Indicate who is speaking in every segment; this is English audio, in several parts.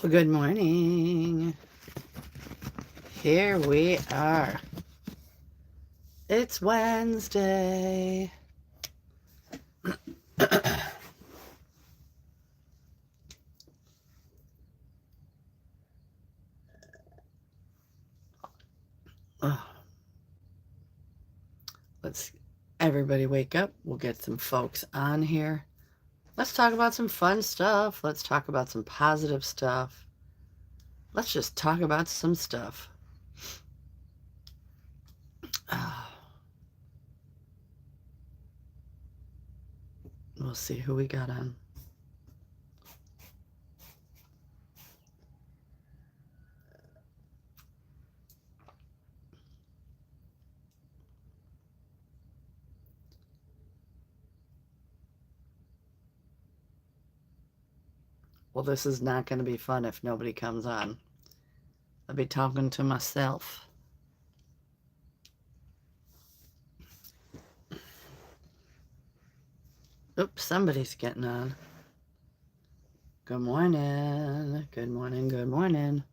Speaker 1: Well, good morning. Here we are. It's Wednesday. Oh, let's everybody wake up. We'll get some folks on here. Let's talk about some fun stuff. Let's talk about some positive stuff. Let's just talk about some stuff. Oh, we'll see who we got on. Well, this is not going to be fun if nobody comes on. I'll be talking to myself. Oops, somebody's getting on. Good morning. Good morning. Good morning.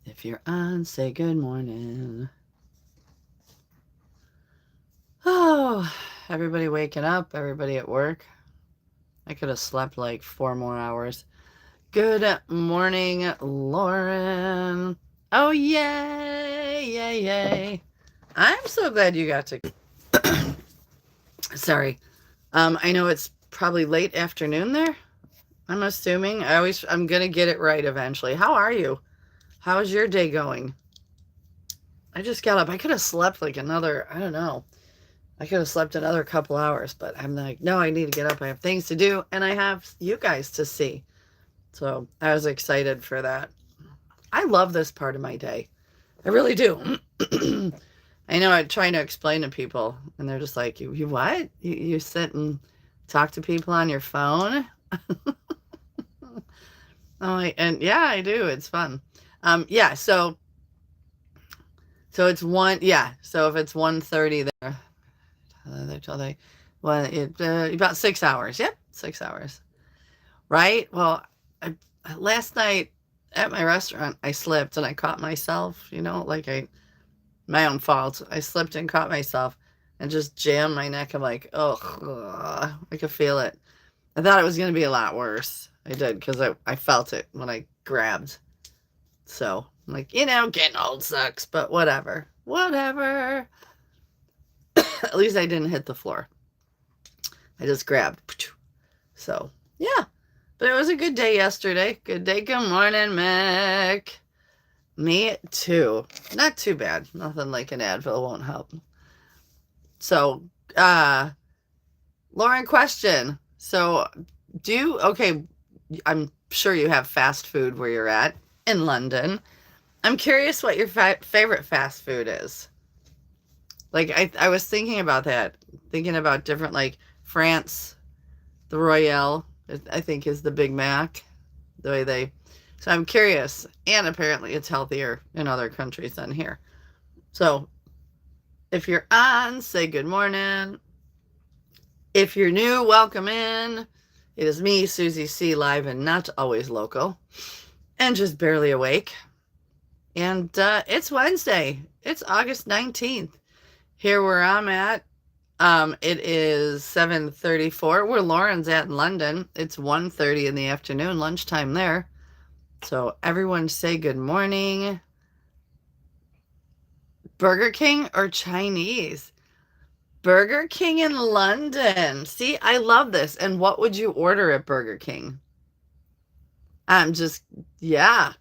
Speaker 1: If you're on, say good morning. Oh, everybody waking up, everybody at work. I could have slept like 4 more hours. Good morning, Lauren. Oh, yay, yay, yay. I'm so glad you got to. Sorry. I know it's probably late afternoon there. I'm assuming. I'm going to get it right eventually. How are you? How's your day going? I just got up. I could have slept like another, I don't know. I could have slept another couple hours, but I'm like, no, I need to get up. I have things to do, and I have you guys to see. So I was excited for that. I love this part of my day. I really do. I know I'm trying to explain to people, and they're just like, you what? You sit and talk to people on your phone? I'm like, and yeah, I do. It's fun. Yeah, so it's one, yeah. So if it's 1:30 there, well, about 6 hours. Yep, 6 hours. Right? Well, last night at my restaurant, I slipped and I caught myself, like my own fault. I slipped and caught myself and just jammed my neck. I'm like, oh, I could feel it. I thought it was going to be a lot worse. I did because I felt it when I grabbed. So I'm like, getting old sucks, but whatever. Whatever. At least I didn't hit the floor. I just grabbed. So, yeah. But it was a good day yesterday. Good day. Good morning, Mick. Me too. Not too bad. Nothing like an Advil won't help. So, Lauren, question. So, okay, I'm sure you have fast food where you're at in London. I'm curious what your favorite fast food is. Like, I was thinking about that, thinking about different, like France, the Royale, I think is the Big Mac, the way so I'm curious. And apparently it's healthier in other countries than here. So if you're on, say good morning. If you're new, welcome in. It is me, Soozy-C, live and not always local, and just barely awake. And it's Wednesday. It's August 19th. Here where I'm at, it is 7:34. Where Lauren's at in London, it's 1:30 in the afternoon, lunchtime there. So everyone say good morning. Burger King or Chinese? Burger King in London. See, I love this. And what would you order at Burger King? I'm just, yeah.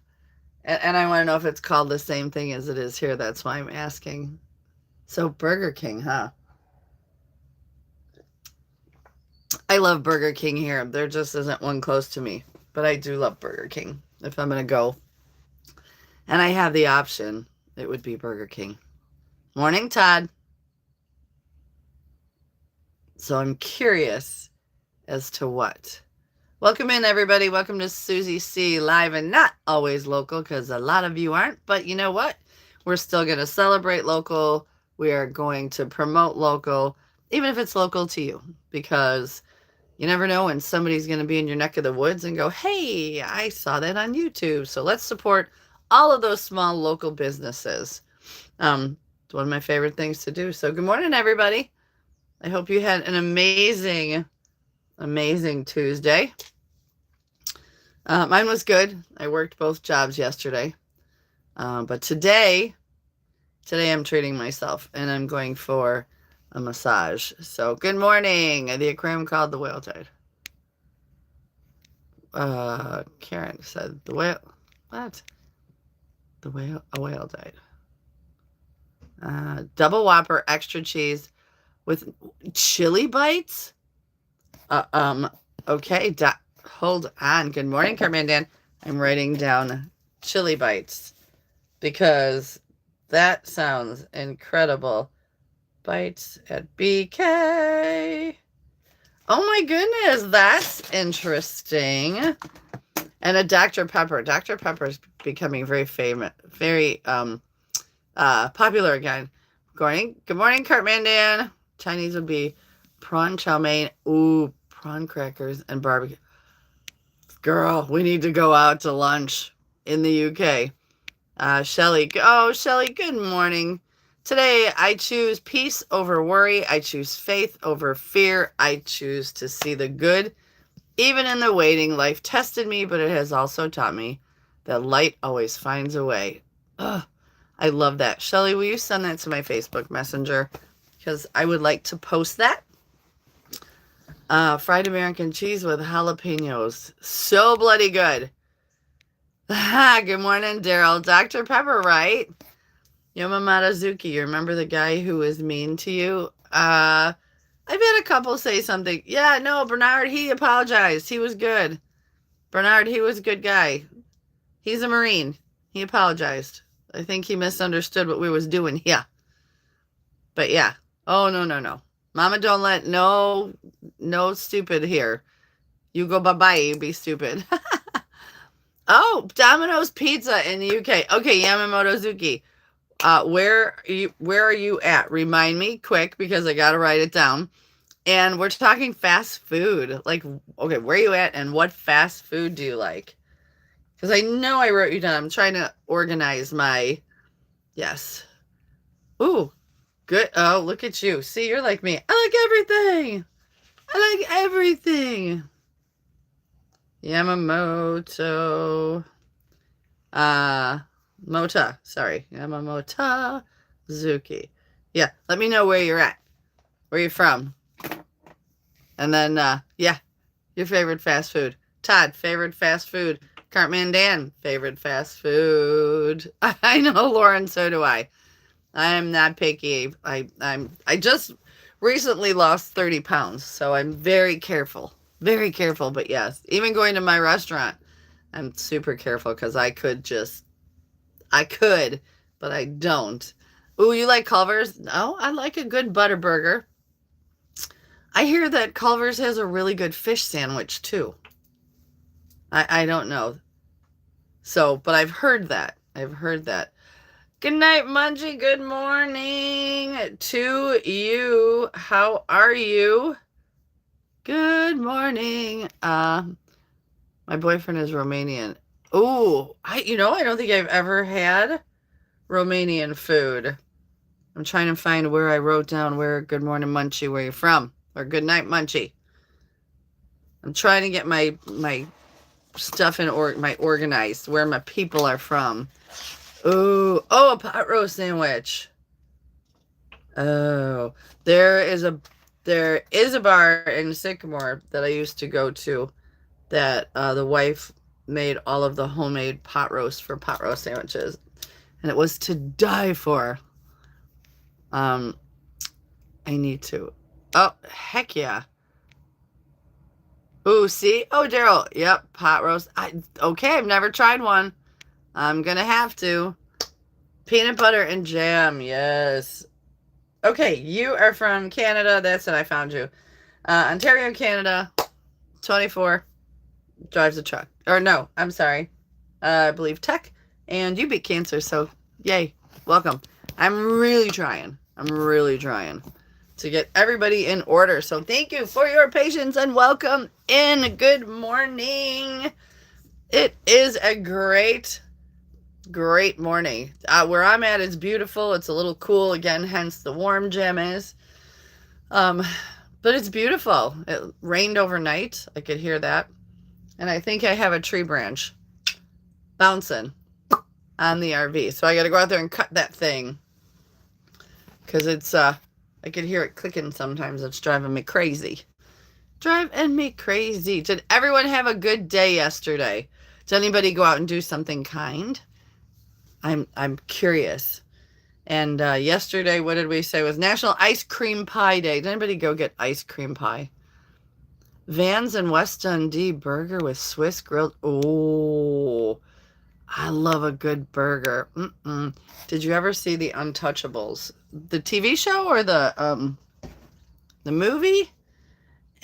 Speaker 1: And I want to know if it's called the same thing as it is here. That's why I'm asking. So Burger King, huh? I love Burger King here. There just isn't one close to me. But I do love Burger King. If I'm going to go and I have the option, it would be Burger King. Morning, Todd. So I'm curious as to what. Welcome in, everybody. Welcome to Soozy-C, live and not always local, because a lot of you aren't. But you know what? We're still going to celebrate local. We are going to promote local, even if it's local to you, because You never know when somebody's going to be in your neck of the woods and go, hey, I saw that on YouTube. So let's support all of those small local businesses. It's one of my favorite things to do. So good morning, everybody. I hope you had an amazing, amazing Tuesday. Mine was good. I worked both jobs yesterday. But today I'm treating myself and I'm going for a massage. So good morning. The aquarium called the whale died. Karen said the whale. What? A whale died. Double Whopper, extra cheese with chili bites. Okay. Hold on. Good morning, Carmen Dan. I'm writing down chili bites because that sounds incredible. Bites at BK. Oh my goodness, that's interesting. And a Dr. Pepper. Dr. Pepper is becoming very famous, very popular again. Good morning, Cartman Dan. Chinese would be prawn chow mein. Ooh, prawn crackers and barbecue. Girl, we need to go out to lunch in the UK. Shelly. Oh, Shelly, good morning. Today, I choose peace over worry. I choose faith over fear. I choose to see the good. Even in the waiting, life tested me, but it has also taught me that light always finds a way. Ugh, I love that. Shelly, will you send that to my Facebook Messenger? Because I would like to post that. Fried American cheese with jalapenos. So bloody good. Good morning, Daryl. Dr. Pepper, right? Yamamata Zuki, you remember the guy who was mean to you? I've had a couple say something. Yeah, no, Bernard, he apologized. He was good. Bernard, he was a good guy. He's a Marine. He apologized. I think he misunderstood what we was doing. Yeah. But yeah. Oh, no. Mama, don't let no stupid here. You go bye-bye, you be stupid. Oh, Domino's Pizza in the UK. Okay, Yamamoto Zuki. Where are you at? Remind me quick because I gotta write it down. And we're talking fast food. Like, okay, where are you at and what fast food do you like? Because I know I wrote you down. I'm trying to organize my, yes. Ooh, good. Oh, look at you. See, you're like me. I like everything. Yamamoto. Yamamoto Zuki. Yeah, let me know where you're at. Where you're from. And then, yeah, your favorite fast food. Todd, favorite fast food. Cartman Dan, favorite fast food. I know, Lauren, so do I. I am not picky. I just recently lost 30 pounds, so I'm very careful. Very careful, but yes, even going to my restaurant, I'm super careful because I could, but I don't. Ooh, you like Culver's? No, I like a good butter burger. I hear that Culver's has a really good fish sandwich too. I don't know. So, but I've heard that. Good night, Mungie. Good morning to you. How are you? Good morning. My boyfriend is Romanian. Ooh, I don't think I've ever had Romanian food. I'm trying to find where I wrote down where good morning, Munchie, where you're from. Or good night, Munchie. I'm trying to get my stuff my organized, where my people are from. Ooh, a pot roast sandwich. Oh, there is a bar in Sycamore that I used to go to that the wife made all of the homemade pot roast sandwiches, and it was to die for. I need to. Oh, heck yeah. Ooh, see? Oh, Daryl. Yep, pot roast. Okay, I've never tried one. I'm gonna have to. Peanut butter and jam, yes. Okay, you are from Canada. That's it, I found you. Ontario, Canada, 24, drives a truck. Or no, I'm sorry. I believe tech. And you beat cancer, so yay. Welcome. I'm really trying to get everybody in order. So thank you for your patience and welcome in. Good morning. It is a great morning. Where I'm at is beautiful. It's a little cool again, hence the warm jammies. But it's beautiful. It rained overnight. I could hear that. And I think I have a tree branch bouncing on the RV. So I got to go out there and cut that thing. Because it's, I could hear it clicking sometimes. It's driving me crazy. Driving me crazy. Did everyone have a good day yesterday? Did anybody go out and do something kind? I'm curious. And yesterday, what did we say? Was National Ice Cream Pie Day. Did anybody go get ice cream pie? Vans and West Dundee burger with Swiss grilled. Oh, I love a good burger. Did you ever see The Untouchables? The TV show or the movie?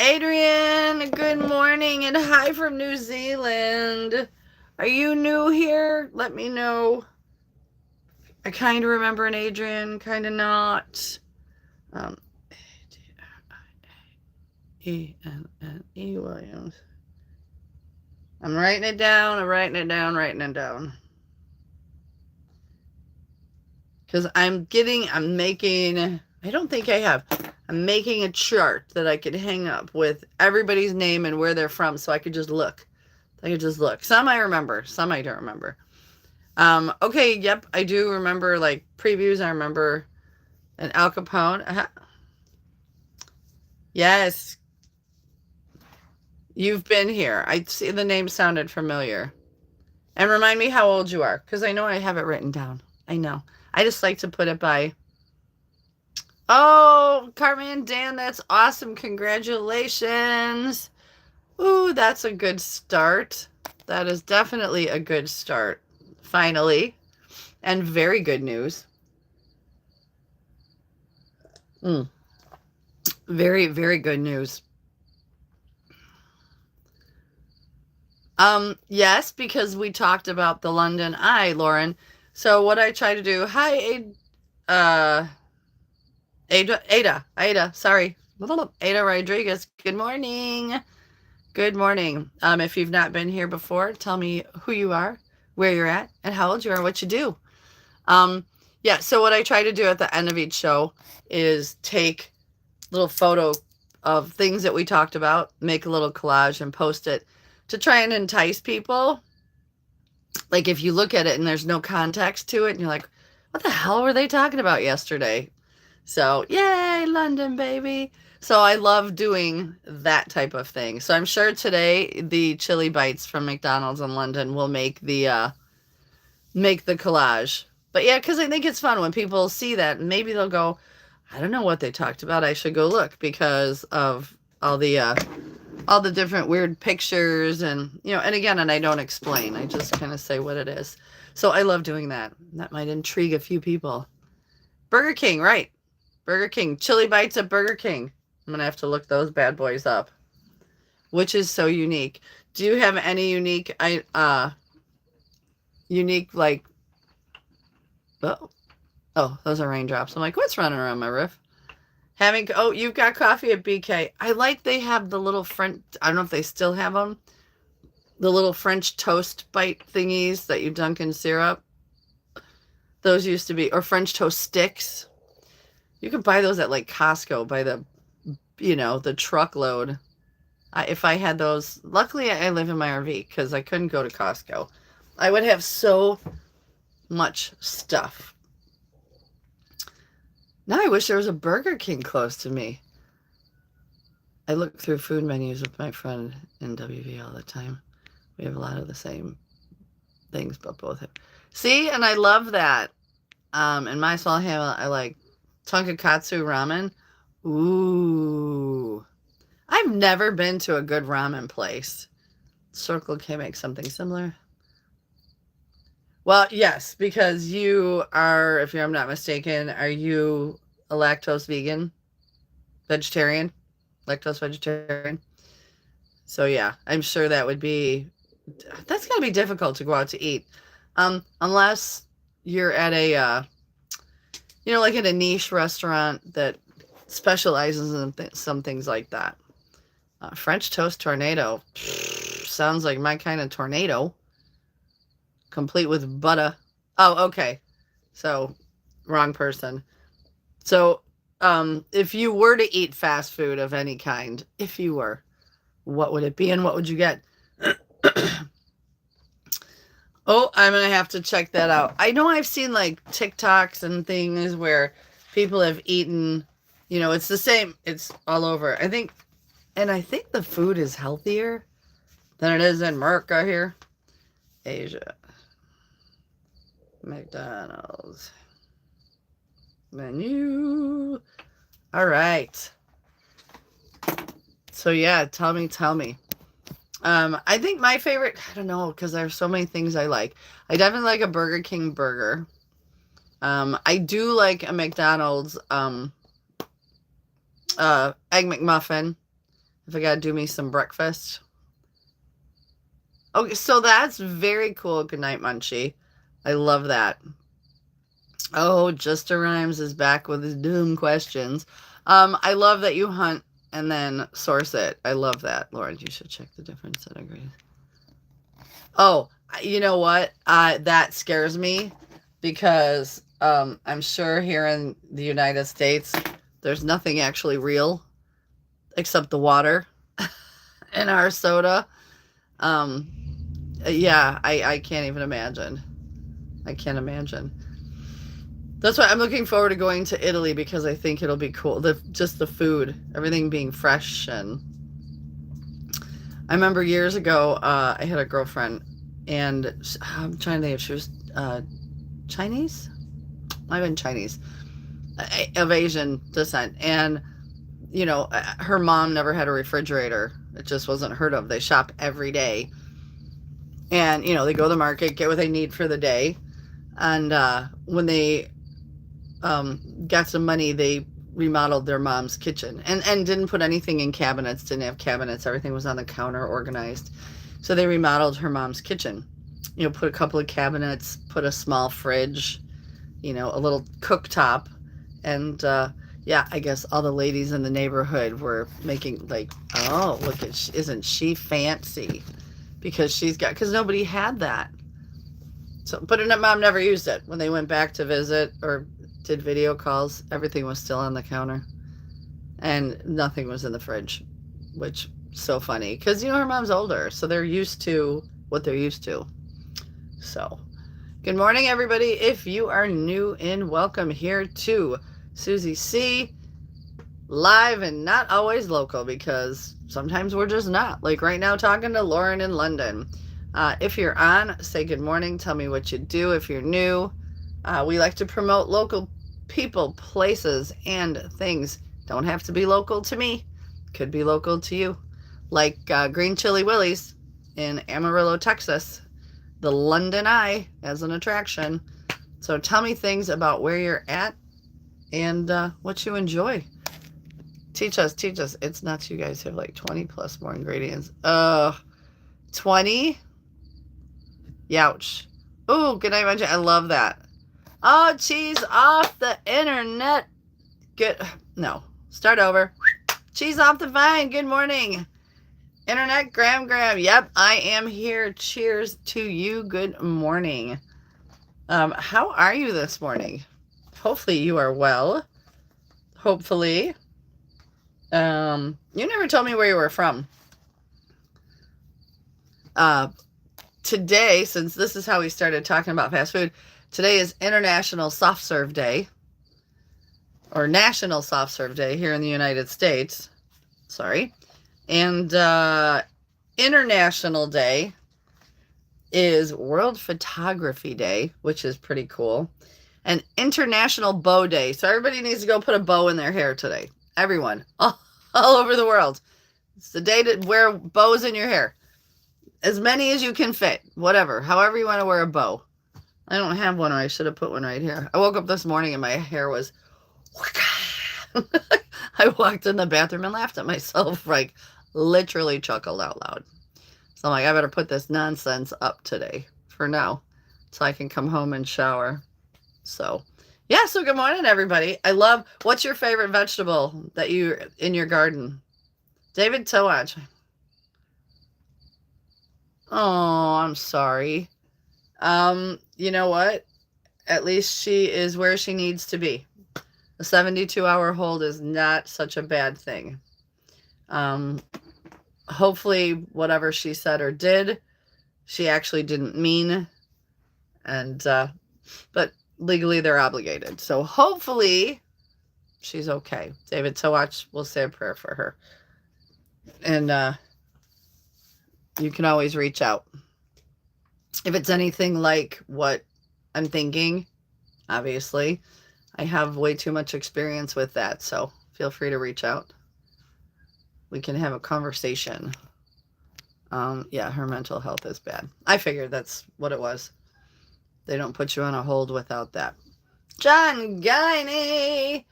Speaker 1: Adrian, good morning and hi from New Zealand. Are you new here? Let me know. I kind of remember an Adrian, kind of not. E-N-N-E Williams. I'm writing it down. Because I'm making, I don't think I have. I'm making a chart that I could hang up with everybody's name and where they're from so I could just look. Some I remember, some I don't remember. Okay, yep, I do remember like previews. I remember an Al Capone. Yes. You've been here. I see the name sounded familiar. And remind me how old you are, because I know I have it written down. I know. I just like to put it by. Oh, Carmen, Dan, that's awesome. Congratulations. Ooh, that's a good start. That is definitely a good start. Finally. And very good news. Very, very good news. Yes, because we talked about the London Eye, Lauren. So what I try to do, hi, Ada, sorry. Ada Rodriguez, good morning. Good morning. If you've not been here before, tell me who you are, where you're at, and how old you are, what you do. Yeah, so what I try to do at the end of each show is take little photo of things that we talked about, make a little collage and post it to try and entice people. Like if you look at it and there's no context to it and you're like, what the hell were they talking about yesterday? So yay, London, baby. So I love doing that type of thing. So I'm sure today the chili bites from McDonald's in London will make the collage. But yeah, because I think it's fun when people see that and maybe they'll go, I don't know what they talked about. I should go look because of all the different weird pictures and, and again, and I don't explain. I just kind of say what it is. So I love doing that. That might intrigue a few people. Burger King, right. Burger King. Chili bites at Burger King. I'm going to have to look those bad boys up. Which is so unique. Do you have any unique, like, oh, those are raindrops. I'm like, what's running around my roof? You've got coffee at BK. I like they have the little French, I don't know if they still have them, the little French toast bite thingies that you dunk in syrup. Those used to be, or French toast sticks. You could buy those at like Costco by the, the truckload. If I had those, luckily I live in my RV because I couldn't go to Costco. I would have so much stuff. Now I wish there was a Burger King close to me. I look through food menus with my friend in WV all the time. We have a lot of the same things, but both have. See, and I love that. In my small hamlet, I like tonkatsu ramen. Ooh. I've never been to a good ramen place. Circle K makes something similar. Well, yes, because you are, if I'm not mistaken, are you a lactose vegan? Vegetarian? Lactose vegetarian? So yeah, I'm sure that would be, that's going to be difficult to go out to eat. Unless you're at a, like at a niche restaurant that specializes in some things like that. French toast tornado. Sounds like my kind of tornado. Complete with butter. Oh, okay. So, wrong person. So, if you were to eat fast food of any kind, if you were, what would it be and what would you get? Oh, I'm going to have to check that out. I know I've seen like TikToks and things where people have eaten, it's the same. It's all over. I think the food is healthier than it is in America here. Asia. McDonald's. Menu. All right. So yeah, tell me. I think my favorite, I don't know, because there's so many things I like. I definitely like a Burger King burger. I do like a McDonald's Egg McMuffin if I gotta do me some breakfast. Okay, so that's very cool. Good night, Munchie. I love that. Oh, Juster Rhymes is back with his doom questions. I love that you hunt and then source it. I love that. Lauren, you should check the difference. I agree. Oh, you know what? That scares me because I'm sure here in the United States, there's nothing actually real except the water in our soda. Yeah, I can't even imagine. I can't imagine. That's why I'm looking forward to going to Italy because I think it'll be cool. Just the food, everything being fresh. And I remember years ago, I had a girlfriend, and I'm trying to think if she was Chinese. I've been Chinese, of Asian descent, and her mom never had a refrigerator. It just wasn't heard of. They shop every day, and they go to the market, get what they need for the day, and when they got some money, they remodeled their mom's kitchen and didn't put anything in cabinets, didn't have cabinets. Everything was on the counter organized. So they remodeled her mom's kitchen, put a couple of cabinets, put a small fridge, a little cooktop. And, yeah, I guess all the ladies in the neighborhood were making like, oh, look at, isn't she fancy? Because nobody had that. So, but her mom never used it. When they went back to visit or did video calls, everything was still on the counter and nothing was in the fridge, which so funny because her mom's older, so they're used to what they're used to. So good morning, everybody. If you are new in, welcome here to Soozy-C, live and not always local, because sometimes we're just not, like right now talking to Lauren in London. If you're on, say good morning, tell me what you do. If you're new, we like to promote local people, places, and things. Don't have to be local to me. Could be local to you. Like Green Chili Willie's in Amarillo, Texas. The London Eye as an attraction. So tell me things about where you're at and what you enjoy. Teach us. It's nuts. You guys have like 20 plus more ingredients. 20? Youch. Oh, good night, Munchie. I love that. Oh, cheese off the internet. Good. No. Start over. Cheese off the vine. Good morning. Internet, Graham. Yep, I am here. Cheers to you. Good morning. How are you this morning? Hopefully you are well. Hopefully. You never told me where you were from. Today, since this is how we started talking about fast food, today is International Soft Serve Day, or National Soft Serve Day here in the United States. Sorry. And International Day is World Photography Day, which is pretty cool. And International Bow Day. So everybody needs to go put a bow in their hair today. Everyone. All over the world. It's the day to wear bows in your hair. As many as you can fit. Whatever. However you want to wear a bow. I don't have one. I should have put one right here. I woke up this morning and my hair was... I walked in the bathroom and laughed at myself. Like, literally chuckled out loud. So I'm like, I better put this nonsense up today. For now. So I can come home and shower. So, Yeah, so good morning, everybody. I love, what's your favorite vegetable that you in your garden? David Towach. Oh, I'm sorry. You know what? At least she is where she needs to be. A 72-hour hold is not such a bad thing. Um, Hopefully, whatever she said or did, she actually didn't mean. And, but legally they're obligated. So hopefully she's okay. David Towach, we'll say a prayer for her. And, you can always reach out. If it's anything like what I'm thinking, obviously, I have way too much experience with that, so feel free to reach out. We can have a conversation. Yeah, her mental health is bad. I figured that's what it was. They don't put you on a hold without that. John Guiney!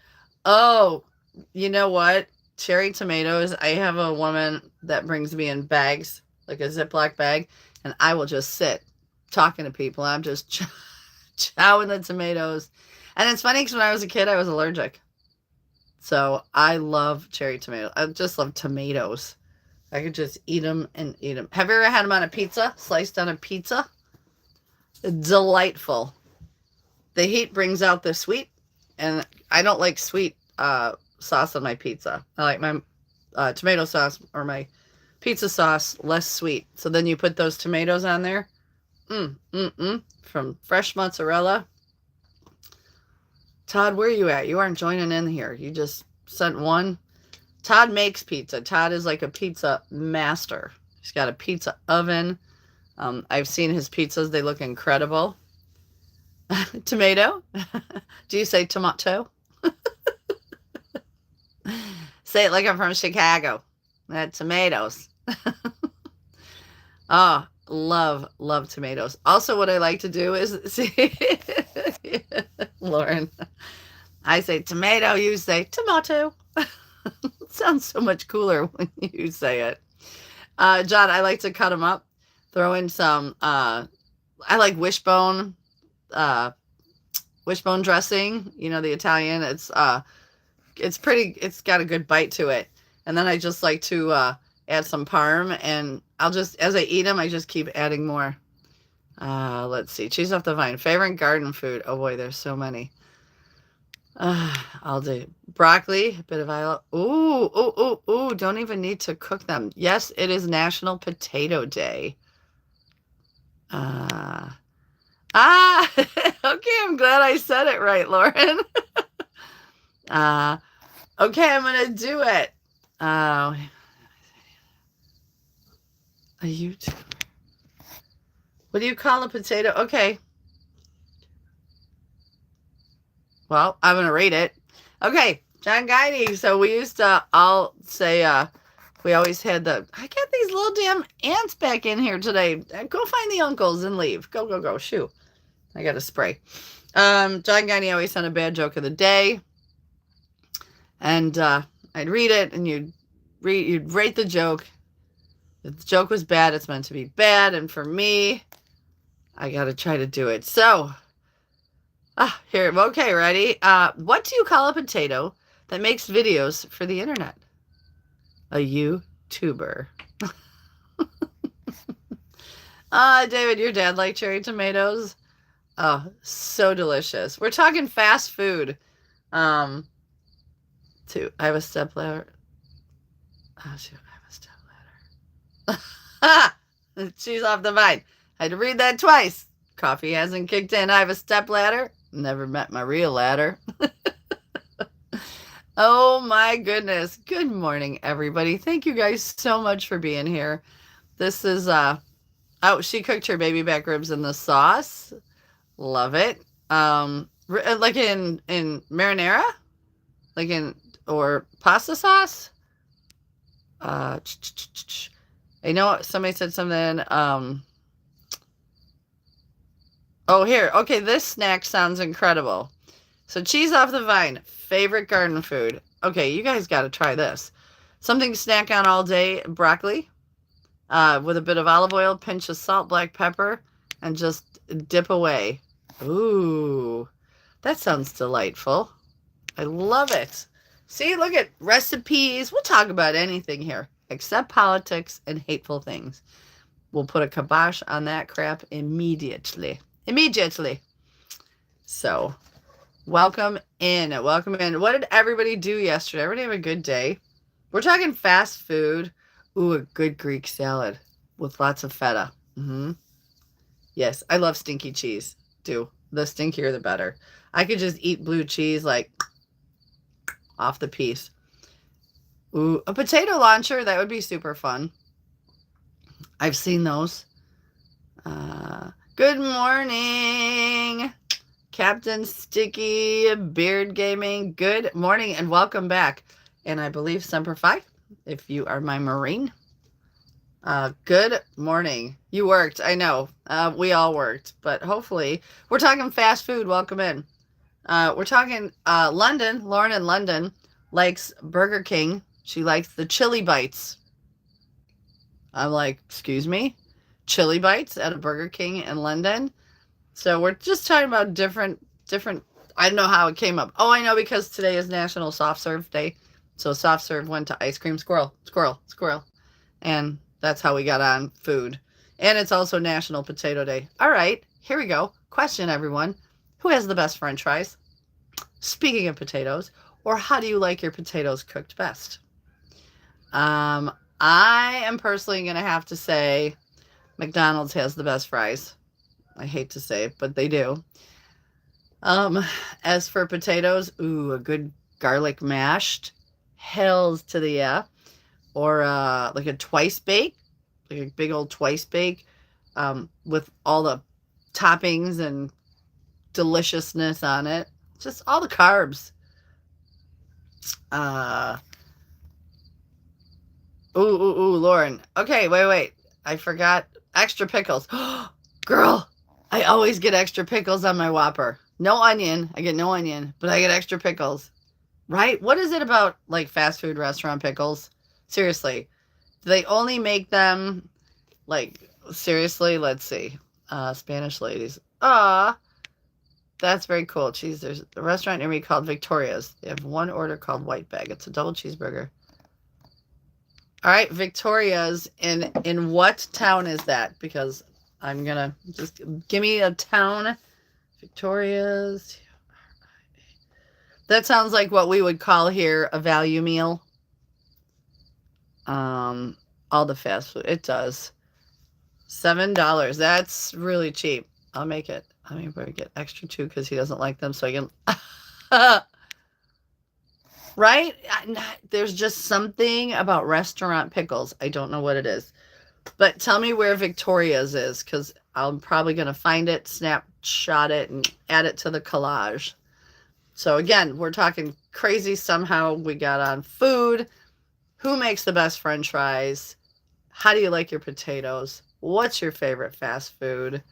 Speaker 1: Oh, you know what? Cherry tomatoes. I have a woman that brings me in bags, like a Ziploc bag, and I will just sit talking to people. I'm just chowing the tomatoes. And it's funny because when I was a kid, I was allergic. So I love cherry tomatoes. I just love tomatoes. I could just eat them and eat them. Have you ever had them on a pizza? Sliced on a pizza? Delightful. The heat brings out the sweet, and I don't like sweet sauce on my pizza. I like my tomato sauce or my pizza sauce less sweet. So then you put those tomatoes on there. From fresh mozzarella. Todd, where are you at? You aren't joining in here. You just sent one. Todd makes pizza. Todd is like a pizza master. He's got a pizza oven. I've seen his pizzas. They look incredible. Tomato? Do you say tomato? Say it like I'm from Chicago. Tomatoes. Oh, love tomatoes. Also, what I like to do is, see, Lauren, I say tomato, you say tomato. It sounds so much cooler when you say it. John, I like to cut them up, throw in some, I like wishbone dressing, you know, the Italian. It's pretty, it's got a good bite to it. And then I just like to add some parm, and I'll just, as I eat them, I just keep adding more. Let's see, cheese off the vine. Favorite garden food? Oh boy, there's so many. I'll do broccoli, a bit of violet. Ooh, don't even need to cook them. Yes, it is National Potato Day. Okay, I'm glad I said it right, Lauren. Okay, I'm gonna do it. A YouTuber. What do you call a potato? Okay. Well, I'm gonna read it. Okay, John Guiney. So we used to all say, we always had I got these little damn ants back in here today. Go find the uncles and leave. Go. Shoo. I got a spray. John Guiney always sent a bad joke of the day. And I'd read it, and you'd rate the joke. If the joke was bad, it's meant to be bad. And for me, I got to try to do it. So, here, okay, ready? What do you call a potato that makes videos for the internet? A YouTuber. David, your dad liked cherry tomatoes? Oh, so delicious. We're talking fast food. I have a stepladder. Oh, shoot, I have a stepladder. She's off the vine. I had to read that twice. Coffee hasn't kicked in. I have a stepladder. Never met my real ladder. Oh my goodness. Good morning, everybody. Thank you guys so much for being here. This is, oh, she cooked her baby back ribs in the sauce. Love it. Like in marinara? Or pasta sauce? I know somebody said something, oh, here. Okay, this snack sounds incredible. So cheese off the vine, favorite garden food. Okay, you guys got to try this. Something to snack on all day, broccoli, with a bit of olive oil, pinch of salt, black pepper, and just dip away. Ooh, That sounds delightful. I love it. See, look at recipes. We'll talk about anything here except politics and hateful things. We'll put a kibosh on that crap immediately. Immediately. So, welcome in. Welcome in. What did everybody do yesterday? Everybody have a good day? We're talking fast food. Ooh, a good Greek salad with lots of feta. Yes, I love stinky cheese. Do. The stinkier, the better. I could just eat blue cheese like off the piece. Ooh, a potato launcher. That would be super fun. I've seen those. Good morning, Captain Sticky Beard Gaming. Good morning and welcome back. And I believe Semper Fi, if you are my Marine. Good morning. You worked. I know. We all worked. But hopefully, we're talking fast food. Welcome in. We're talking London. Lauren in London likes Burger King. She likes the chili bites. I'm like, excuse me? Chili bites at a Burger King in London? So we're just talking about different, I don't know how it came up. Oh, I know, because today is National Soft Serve Day. So soft serve went to ice cream squirrel. And that's how we got on food. And it's also National Potato Day. All right, here we go. Question, everyone. Who has the best French fries? Speaking of potatoes, or how do you like your potatoes cooked best? I am personally going to have to say McDonald's has the best fries. I hate to say it, but they do. As for potatoes, ooh, a good garlic mashed. Hells to the yeah. Or like a twice bake, like a big old twice bake, with all the toppings and deliciousness on it. Just all the carbs. Ooh, Lauren. Okay, wait. I forgot extra pickles. Girl, I always get extra pickles on my Whopper. No onion. I get no onion, but I get extra pickles. Right? What is it about like fast food restaurant pickles? Seriously. Do they only make them like seriously? Let's see. Spanish ladies. That's very cool. Cheese. There's a restaurant near me called Victoria's. They have one order called White Bag. It's a double cheeseburger. All right, Victoria's. In what town is that? Because I'm gonna just give me a town. Victoria's. That sounds like what we would call here a value meal. All the fast food. It does. $7. That's really cheap. I'll make it. I mean, we'll get extra too because he doesn't like them, so I can. Right? There's just something about restaurant pickles. I don't know what it is. But tell me where Victoria's is, because I'm probably going to find it, snapshot it, and add it to the collage. So again, we're talking crazy somehow. We got on food. Who makes the best French fries? How do you like your potatoes? What's your favorite fast food?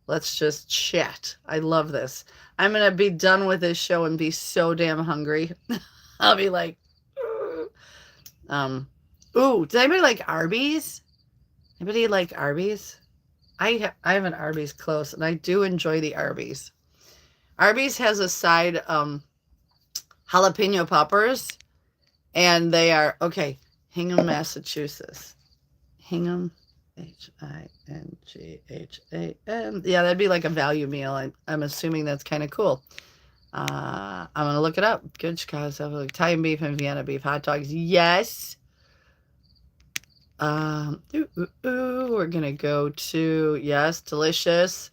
Speaker 1: Let's just chat. I love this. I'm going to be done with this show and be so damn hungry. I'll be like, ooh, does anybody like Arby's? Anybody like Arby's? I have an Arby's close, and I do enjoy the Arby's. Arby's has a side jalapeno poppers, and they are, okay, Hingham, Massachusetts. Hingham, Hingham. Yeah, that'd be like a value meal. I'm assuming that's kind of cool. I'm going to look it up. Good Chicago stuff, like Italian beef and Vienna beef hot dogs. Yes. We're going to go to, yes, delicious.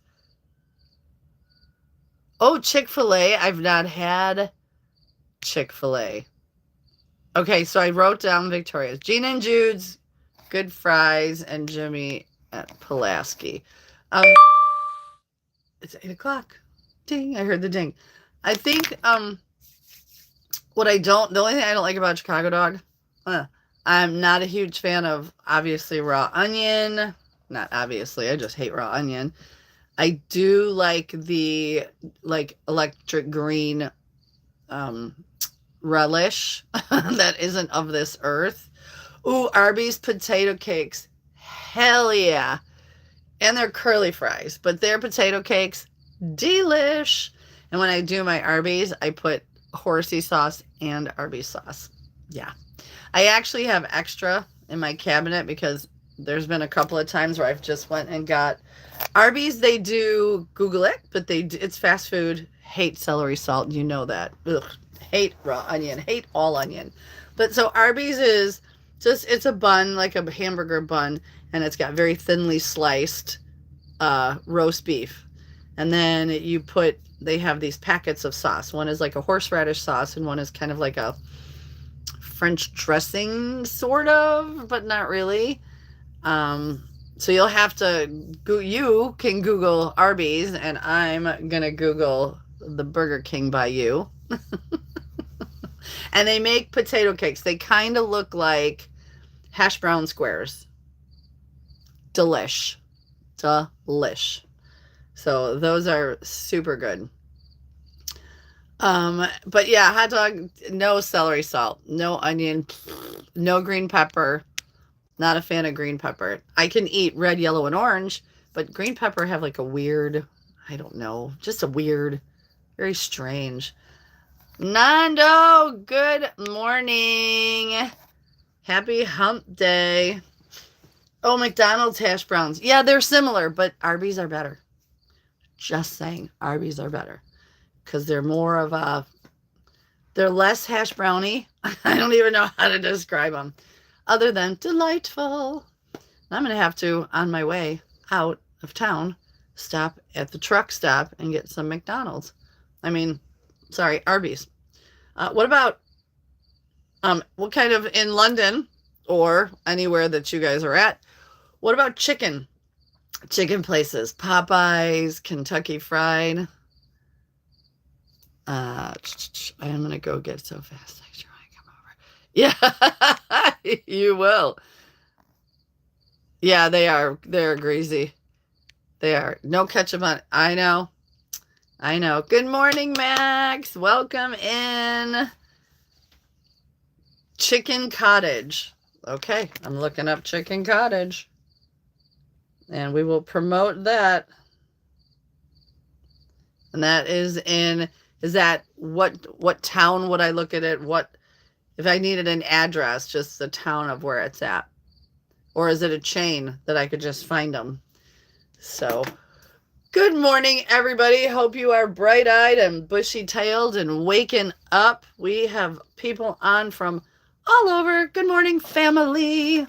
Speaker 1: Oh, Chick-fil-A. I've not had Chick-fil-A. Okay, so I wrote down Victoria's. Gina and Jude's, good fries, and Jimmy at Pulaski. It's 8 o'clock. Ding, I heard the ding. I think the only thing I don't like about Chicago dog, I'm not a huge fan of, obviously, raw onion. Not obviously, I just hate raw onion. I do like the electric green relish that isn't of this earth. Ooh, Arby's potato cakes. Hell yeah. And they're curly fries, but their potato cakes, delish. And when I do my Arby's, I put horsey sauce and Arby's sauce. Yeah. I actually have extra in my cabinet because there's been a couple of times where I've just went and got Arby's. They do Google it, but it's fast food. Hate celery salt. You know that. Ugh. Hate raw onion. Hate all onion. But so Arby's is just, it's a bun, like a hamburger bun, and it's got very thinly sliced roast beef. And then they have these packets of sauce. One is like a horseradish sauce, and one is kind of like a French dressing, sort of, but not really. So you'll have to, you can Google Arby's, and I'm going to Google the Burger King by you. And they make potato cakes. They kind of look like hash brown squares. Delish. So those are super good. But yeah, hot dog, no celery salt, no onion, no green pepper. Not a fan of green pepper. I can eat red, yellow, and orange, but green pepper have like a weird, I don't know, just a weird, very strange. Nando, good morning. Happy hump day. Oh, McDonald's hash browns. Yeah, they're similar, but Arby's are better. Just saying, Arby's are better. Because they're more of a, they're less hash browny. I don't even know how to describe them. Other than delightful. I'm going to have to, on my way out of town, stop at the truck stop and get some McDonald's. Arby's. What about, what kind of, in London or anywhere that you guys are at, what about chicken? Chicken places, Popeyes, Kentucky Fried. I am going to go get so fast. Yeah, you will. Yeah, they are. They're greasy. They are. No ketchup on it. I know. Good morning, Max. Welcome in. Chicken Cottage. Okay, I'm looking up Chicken Cottage. And we will promote that. And that is that what town would I look at it? If I needed an address, just the town of where it's at? Or is it a chain that I could just find them? So, good morning, everybody. Hope you are bright-eyed and bushy-tailed and waking up. We have people on from all over. Good morning, family.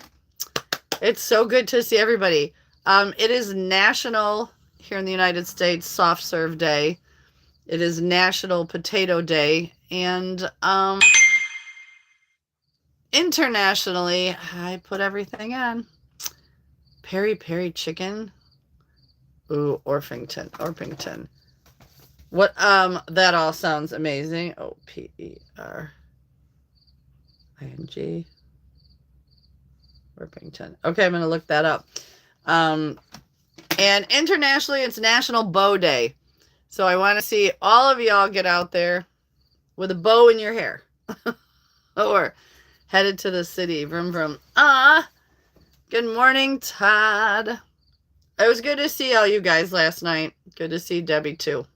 Speaker 1: It's so good to see everybody. It is National, here in the United States, Soft Serve Day. It is National Potato Day. And, internationally, I put everything on. Peri Peri chicken. Ooh, Orpington. What, that all sounds amazing. Opering. Orpington. Okay, I'm going to look that up. And internationally, it's National Bow Day. So I want to see all of y'all get out there with a bow in your hair. Or headed to the city. Vroom, vroom. Good morning, Todd. It was good to see all you guys last night. Good to see Debbie, too.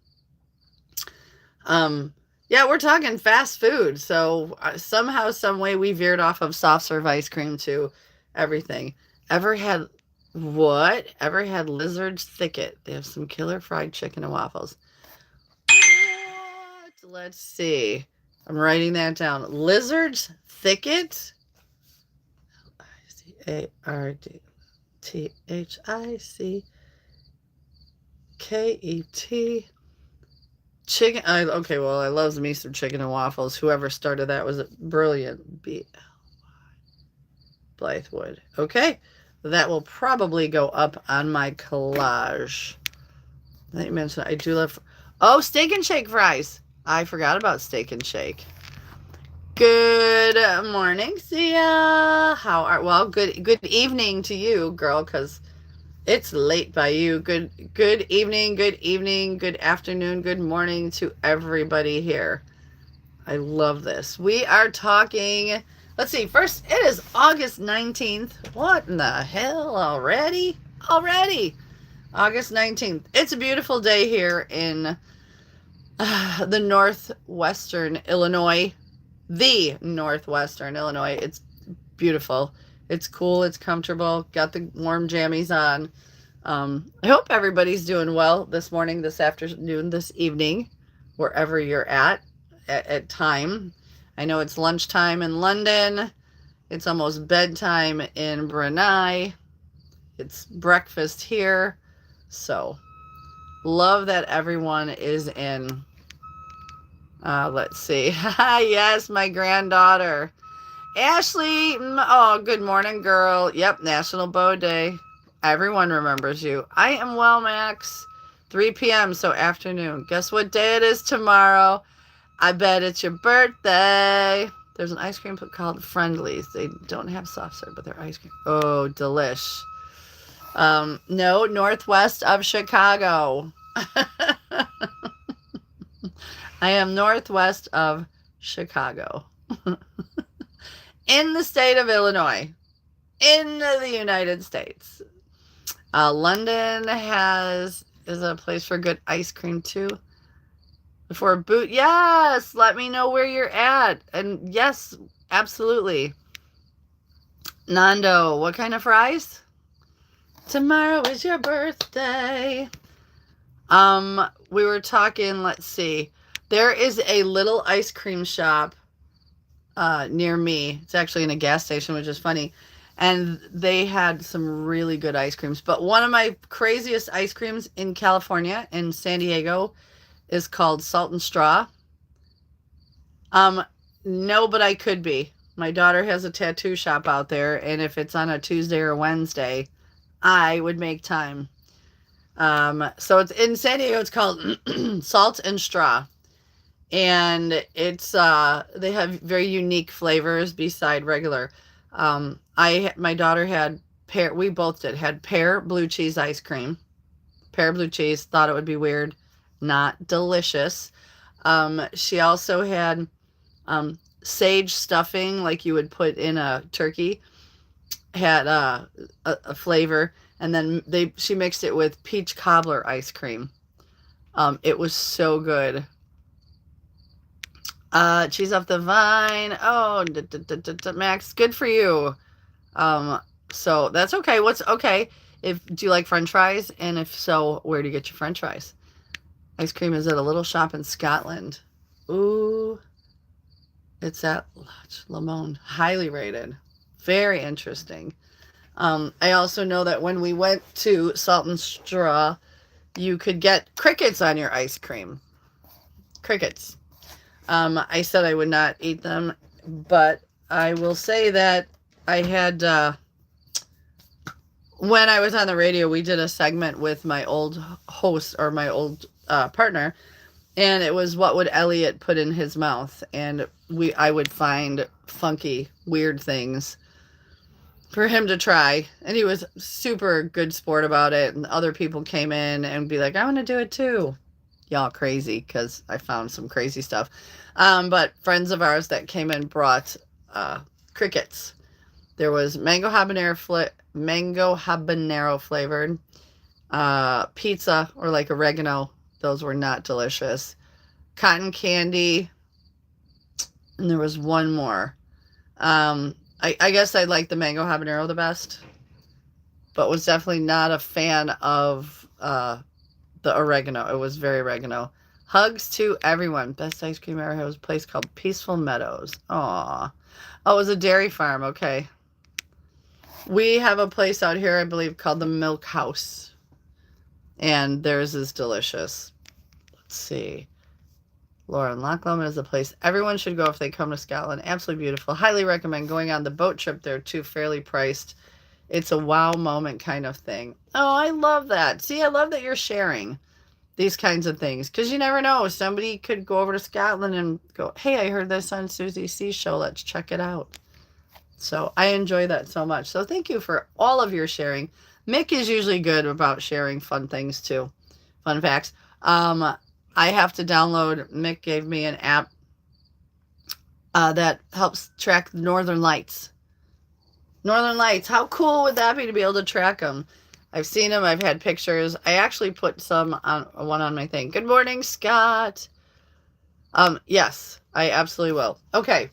Speaker 1: Yeah, we're talking fast food. So somehow, some way, we veered off of soft serve ice cream to everything. Ever had Lizard's Thicket? They have some killer fried chicken and waffles. What? Let's see. I'm writing that down. Lizard's Thicket? LIZARDTHICKET. Chicken. Okay, well, I love me some chicken and waffles. Whoever started that was brilliant. Blythewood. Okay. That will probably go up on my collage. I think you mentioned I do love. Oh, Steak and Shake fries. I forgot about Steak and Shake. Good morning, Sia. Good evening to you, girl, because it's late by you. Good evening, good afternoon, good morning to everybody here. I love this. We are talking, let's see, first, it is August 19th. What in the hell already? August 19th. It's a beautiful day here in The Northwestern Illinois, the Northwestern Illinois. It's beautiful. It's cool. It's comfortable. Got the warm jammies on. I hope everybody's doing well this morning, this afternoon, this evening, wherever you're at time. I know it's lunchtime in London. It's almost bedtime in Brunei. It's breakfast here. So, love that everyone is in. Let's see. Yes, my granddaughter. Ashley. Oh, good morning, girl. Yep, National Bow Day. Everyone remembers you. I am well, Max. 3 p.m., so afternoon. Guess what day it is tomorrow? I bet it's your birthday. There's an ice cream called Friendlies. They don't have soft serve, but they're ice cream. Oh, delish. No, northwest of Chicago. I am northwest of Chicago. In the state of Illinois. In the United States. London is a place for good ice cream too. For a boot, yes. Let me know where you're at, and yes, absolutely. Nando, what kind of fries? Tomorrow is your birthday. We were talking. Let's see. There is a little ice cream shop near me. It's actually in a gas station, which is funny. And they had some really good ice creams. But one of my craziest ice creams in California, in San Diego, is called Salt and Straw. No, but I could be. My daughter has a tattoo shop out there, and if it's on a Tuesday or Wednesday, I would make time. So it's in San Diego. It's called Salt and Straw. And it's they have very unique flavors beside regular. My daughter had pear. We both had pear blue cheese ice cream. Pear blue cheese. Thought it would be weird. Not delicious. She also had sage stuffing, like you would put in a turkey. Had a flavor, and then she mixed it with peach cobbler ice cream. It was so good. Cheese off the vine. Oh, Max, good for you. So that's okay. What's okay? Do you like French fries? And if so, where do you get your French fries? Ice cream is at a little shop in Scotland. Ooh, it's at Lamone. Highly rated. Very interesting. I also know that when we went to Salt and Straw, you could get crickets on your ice cream. Crickets. I said I would not eat them, but I will say that I had, when I was on the radio, we did a segment with my old host, or my old partner, and it was what would Elliot put in his mouth, and I would find funky, weird things for him to try, and he was super good sport about it, and other people came in and be like, I want to do it too. Y'all crazy, because I found some crazy stuff. But friends of ours that came in brought crickets. There was mango habanero flavored pizza, or like oregano. Those were not delicious. Cotton candy, and there was one more. I guess I liked the mango habanero the best, but was definitely not a fan of the oregano. It was very oregano. Hugs to everyone. Best ice cream I ever had was a place called Peaceful Meadows. Aw. Oh, it was a dairy farm. Okay. We have a place out here, I believe, called the Milk House. And theirs is delicious. Let's see. Lauren, Loch Lomond is a place everyone should go if they come to Scotland. Absolutely beautiful. Highly recommend going on the boat trip there too. Fairly priced. It's a wow moment kind of thing. Oh, I love that. See, I love that you're sharing these kinds of things, because you never know. Somebody could go over to Scotland and go, hey, I heard this on Soozy-C show. Let's check it out. So I enjoy that so much. So thank you for all of your sharing. Mick is usually good about sharing fun things too. Fun facts. I have to download. Mick gave me an app that helps track the Northern Lights. Northern Lights. How cool would that be to be able to track them? I've seen them. I've had pictures. I actually put one on my thing. Good morning, Scott. Yes, I absolutely will. Okay.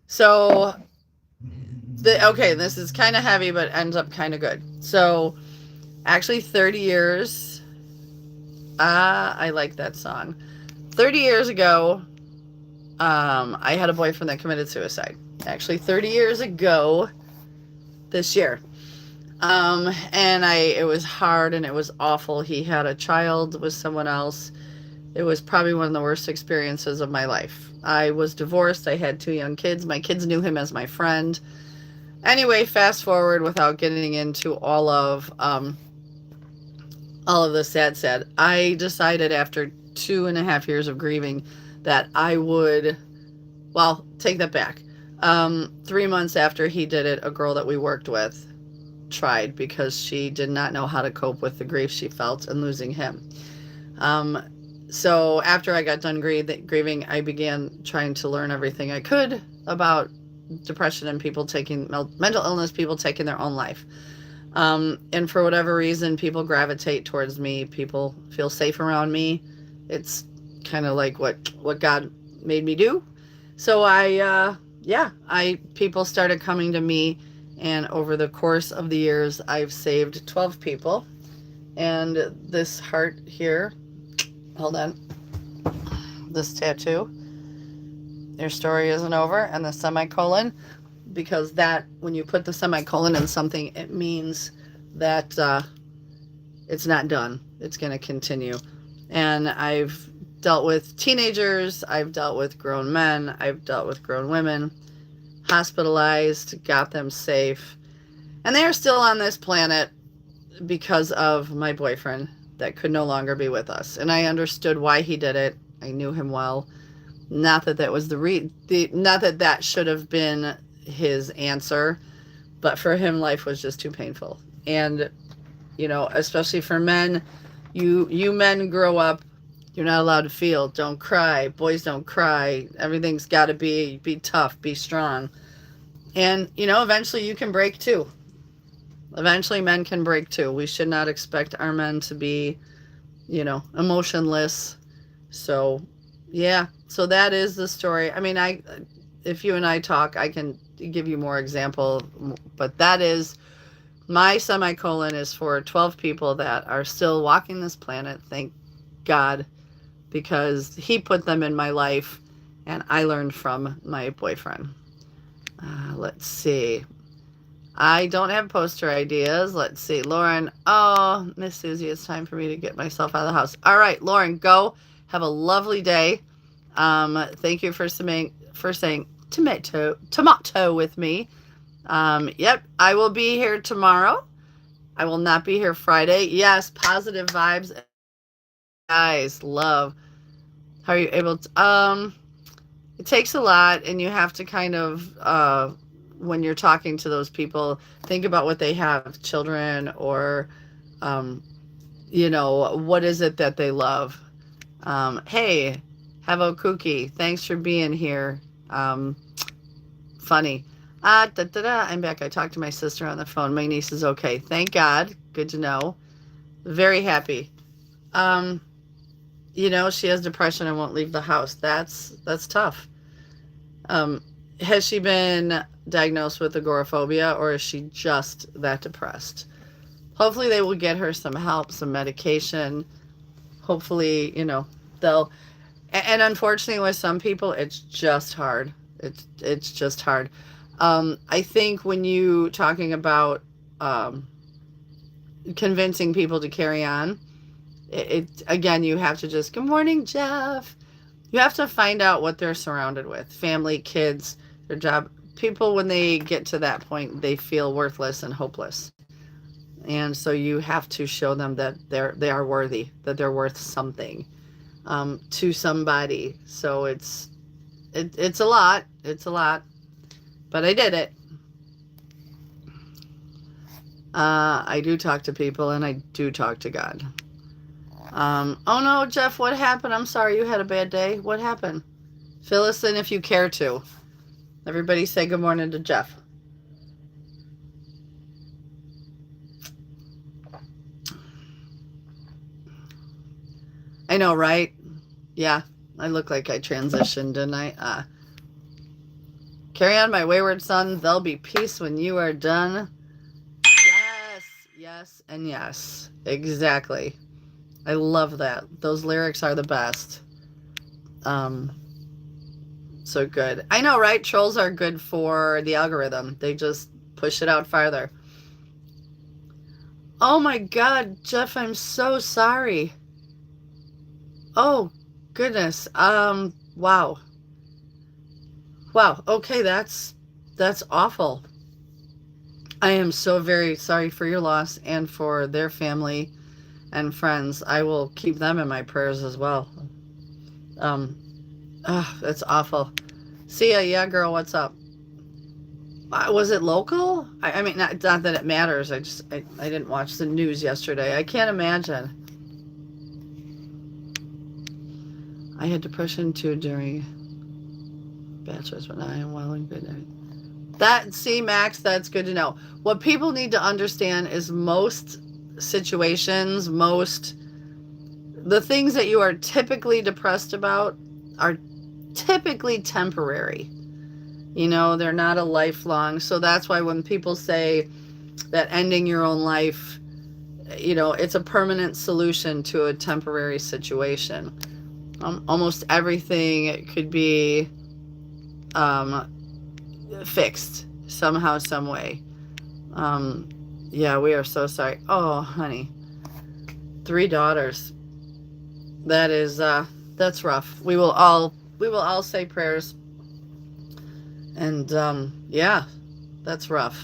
Speaker 1: So okay, this is kind of heavy, but ends up kind of good. So actually, 30 years. I like that song. 30 years ago, I had a boyfriend that committed suicide. Actually, 30 years ago this year. And it was hard and it was awful. He had a child with someone else. It was probably one of the worst experiences of my life. I was divorced. I had two young kids. My kids knew him as my friend. Anyway, fast forward without getting into all of the sad. I decided after 2.5 years of grieving that I would, well, take that back. 3 months after he did it, a girl that we worked with tried because she did not know how to cope with the grief she felt and losing him. Um, so after I got done grieving, I began trying to learn everything I could about depression and people taking mental illness, people taking their own life. And for whatever reason, people gravitate towards me. People feel safe around me. It's kind of like what God made me do. So people started coming to me, and over the course of the years, I've saved 12 people. And this heart here, hold on, this tattoo, your story isn't over, and the semicolon, because that, when you put the semicolon in something, it means that it's not done. It's going to continue. And I've dealt with teenagers, I've dealt with grown men, I've dealt with grown women, hospitalized, got them safe. And they are still on this planet because of my boyfriend that could no longer be with us. And I understood why he did it. I knew him well. Not that that was not that that should have been his answer, but for him, life was just too painful. And, especially for men, you men grow up, you're not allowed to feel. Don't cry. Boys don't cry. Everything's got to be tough, be strong. And, eventually you can break too. Eventually men can break too. We should not expect our men to be, emotionless. So, yeah. So that is the story. I mean, if you and I talk, I can give you more example, but that is my semicolon is for 12 people that are still walking this planet. Thank God, because he put them in my life and I learned from my boyfriend. Let's see. I don't have poster ideas. Let's see. Lauren. Oh, Miss Susie, it's time for me to get myself out of the house. All right, Lauren, go. Have a lovely day. Thank you for saying tomato with me. Yep, I will be here tomorrow. I will not be here Friday. Yes, positive vibes. Guys, love. How are you able to? It takes a lot, and you have to kind of, when you're talking to those people, think about what they have, children, or, what is it that they love. Hey, have a cookie. Thanks for being here. Funny. I'm back. I talked to my sister on the phone. My niece is okay. Thank God. Good to know. Very happy. Um, she has depression and won't leave the house. That's tough. Um, has she been diagnosed with agoraphobia, or is she just that depressed? Hopefully they will get her some help, some medication. Hopefully, they'll, and unfortunately with some people, it's just hard. It's just hard. I think when you talking about convincing people to carry on, again, you have to just, good morning, Jeff. You have to find out what they're surrounded with. Family, kids, their job. People, when they get to that point, they feel worthless and hopeless. And so you have to show them that they are worthy, that they're worth something to somebody. So it's a lot. It's a lot. But I did it. I do talk to people, and I do talk to God. Oh no, Jeff, what happened? I'm sorry you had a bad day. What happened? Fill us in if you care to. Everybody say good morning to Jeff. I know, right? Yeah. I look like I transitioned, didn't I? Carry on, my wayward son. There'll be peace when you are done. Yes, yes, and yes. Exactly. I love that. Those lyrics are the best. Um, so good. I know, right? Trolls are good for the algorithm. They just push it out farther. Oh my God, Jeff, I'm so sorry. Oh, goodness. Wow. Wow. Okay, that's awful. I am so very sorry for your loss and for their family and friends. I will keep them in my prayers as well. Um, that's awful. See ya, yeah, girl. What's up? Was it local? I mean, not that it matters. I didn't watch the news yesterday. I can't imagine. I had depression too during bachelor's, but I am well and good. That, see, Max, that's good to know. What people need to understand is most situations, the things that you are typically depressed about are typically temporary. You know, they're not a lifelong. So that's why when people say that ending your own life, you know, it's a permanent solution to a temporary situation. Almost everything could be um, fixed somehow, some way. Um, yeah, we are so sorry. Oh, honey, 3 daughters. That is, that's rough. We will all say prayers, and yeah, that's rough.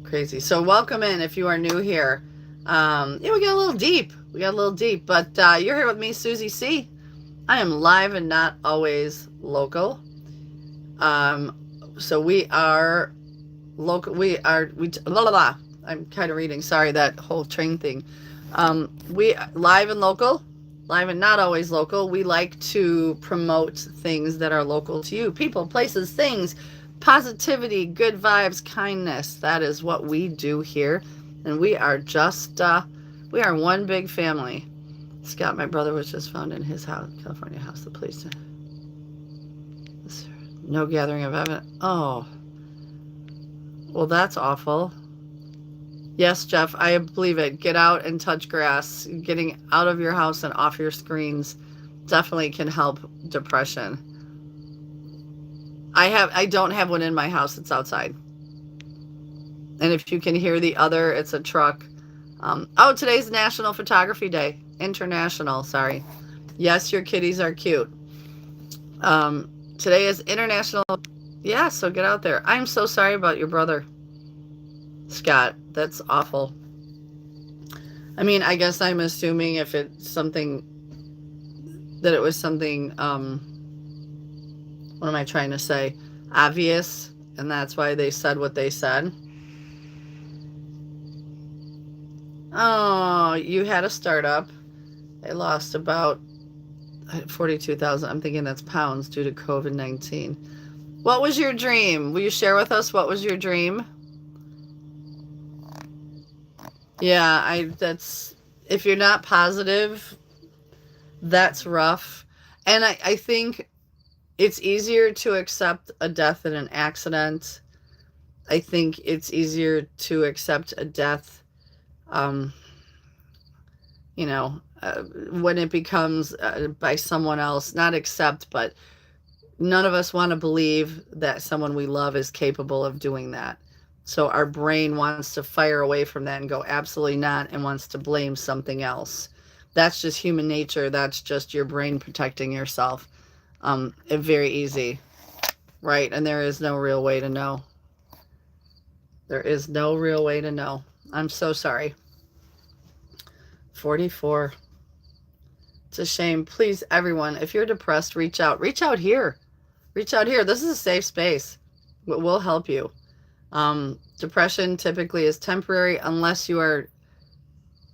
Speaker 1: Crazy. So welcome in if you are new here. Yeah, we got a little deep. But you're here with me, Soozy-C. I am live and not always local. So we are local. La la la. I'm kind of reading. Sorry, that whole train thing. We live and local, live and not always local. We like to promote things that are local to you, people, places, things, positivity, good vibes, kindness. That is what we do here, and we are just we are one big family. Scott, my brother, was just found in his house, California house. The police. No gathering of evidence. Oh, well, that's awful. Yes, Jeff, I believe it. Get out and touch grass. Getting out of your house and off your screens definitely can help depression. I don't have one in my house. It's outside. And if you can hear the other, it's a truck. Oh, today's National Photography Day. International, sorry. Yes, your kitties are cute. Today is International. Yeah, so get out there. I'm so sorry about your brother, Scott. That's awful. I mean, I guess I'm assuming if it's something that it was something, what am I trying to say? Obvious, and that's why they said what they said. Oh, you had a startup. They lost about 42,000. I'm thinking that's pounds due to COVID-19. What was your dream? Will you share with us what was your dream? Yeah, that's, if you're not positive, that's rough. And I think it's easier to accept a death in an accident. I think it's easier to accept a death, um, when it becomes by someone else, not accept, but none of us want to believe that someone we love is capable of doing that. So our brain wants to fire away from that and go, absolutely not, and wants to blame something else. That's just human nature. That's just your brain protecting yourself. Very easy, right? And there is no real way to know. There is no real way to know. I'm so sorry. 44. It's a shame. Please, everyone, if you're depressed, reach out. Reach out here. Reach out here. This is a safe space. We'll help you. Depression typically is temporary unless you are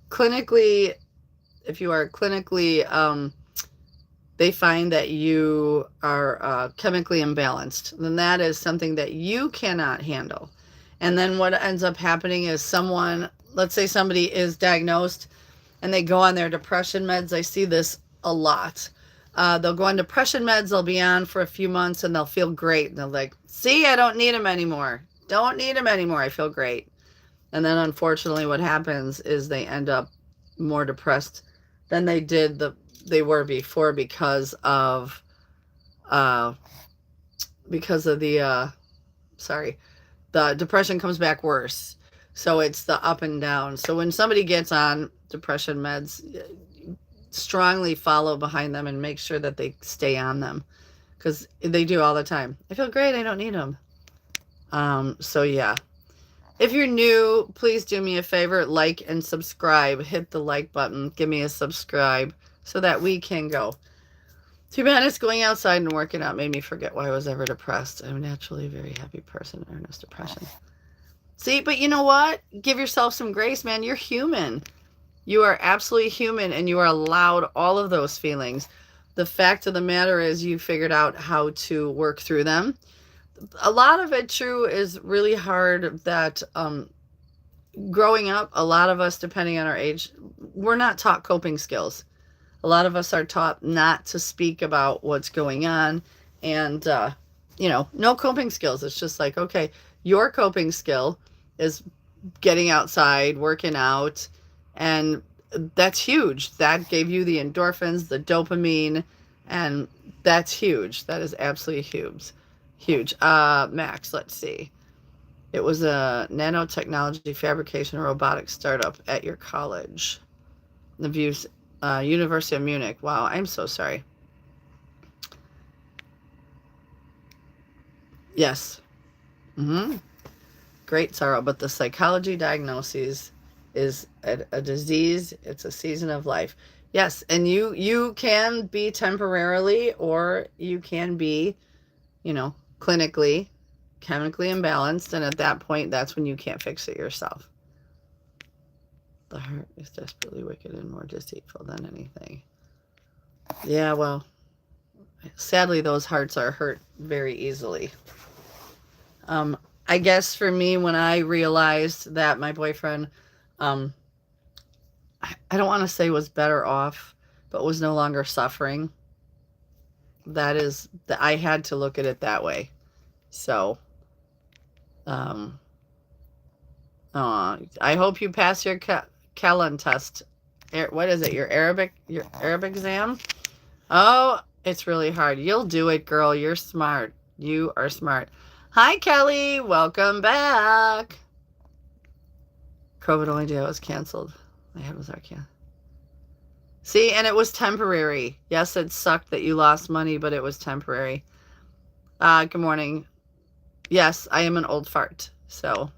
Speaker 1: clinically, if you are clinically, they find that you are chemically imbalanced. Then that is something that you cannot handle. And then what ends up happening is someone, let's say somebody is diagnosed and they go on their depression meds. I see this a lot. They'll go on depression meds. They'll be on for a few months and they'll feel great. And they're like, see, I don't need them anymore. Don't need them anymore. I feel great. And then unfortunately what happens is they end up more depressed than they were before uh because of the depression comes back worse. So it's the up and down. So when somebody gets on depression meds, strongly follow behind them and make sure that they stay on them, because they do all the time. I feel great. I don't need them. So yeah. If you're new, please do me a favor, like and subscribe. Hit the like button. Give me a subscribe so that we can go. To be honest, going outside and working out made me forget why I was ever depressed. I'm naturally a very happy person. Earnest depression. See, but you know what? Give yourself some grace, man. You're human. You are absolutely human, and you are allowed all of those feelings. The fact of the matter is you figured out how to work through them. A lot of it, true, is really hard that growing up, a lot of us, depending on our age, we're not taught coping skills. A lot of us are taught not to speak about what's going on, and, no coping skills. It's just like, okay, your coping skill is getting outside, working out, and that's huge. That gave you the endorphins, the dopamine, and that's huge. That is absolutely huge. Huge. Max, let's see. It was a nanotechnology fabrication robotics startup at your college. The views, University of Munich. Wow, I'm so sorry. Yes. Great sorrow, but the psychology diagnosis is a disease. It's a season of life. Yes, and you can be temporarily, or you can be, clinically, chemically imbalanced, and at that point, that's when you can't fix it yourself. The heart is desperately wicked and more deceitful than anything. Yeah, well, sadly, those hearts are hurt very easily. I guess for me, when I realized that my boyfriend, I don't want to say was better off, but was no longer suffering, I had to look at it that way. So, I hope you pass your Kellen test. What is it? Your Arabic exam? Oh, it's really hard. You'll do it, girl. You're smart. You are smart. Hi, Kelly. Welcome back. COVID only day was canceled. My head was arcane. See, and it was temporary. Yes, it sucked that you lost money, but it was temporary. Good morning. Yes, I am an old fart. So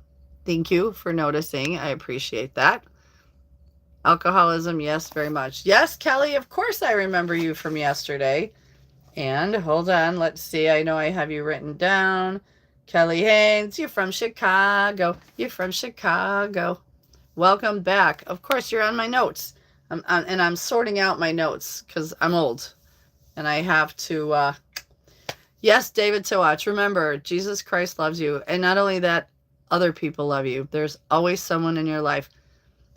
Speaker 1: thank you for noticing. I appreciate that. Alcoholism, yes, very much. Yes, Kelly, of course I remember you from yesterday. And hold on, let's see. I know I have you written down. Kelly Haynes, you're from Chicago. You're from Chicago. Welcome back. Of course, you're on my notes. I'm sorting out my notes because I'm old. And I have to... Yes, David Towatch, remember, Jesus Christ loves you. And not only that, other people love you. There's always someone in your life.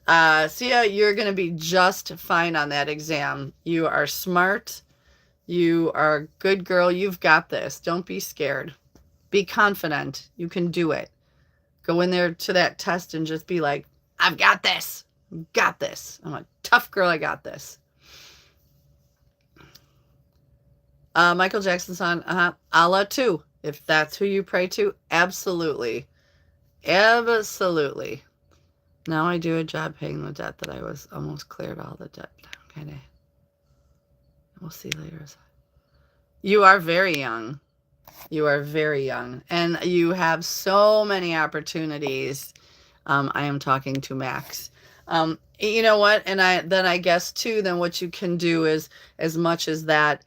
Speaker 1: Sia, you're going to be just fine on that exam. You are smart. You are a good girl. You've got this. Don't be scared. Be confident. You can do it. Go in there to that test and just be like, I've got this. Got this. I'm a tough girl. I got this. Michael Jackson's on Allah too. If that's who you pray to, absolutely. Absolutely. Now I do a job paying the debt that I was almost cleared all the debt. Okay. We'll see later. You are very young. You are very young. And you have so many opportunities. I am talking to Max. You know what? And I guess too, then what you can do is, as much as that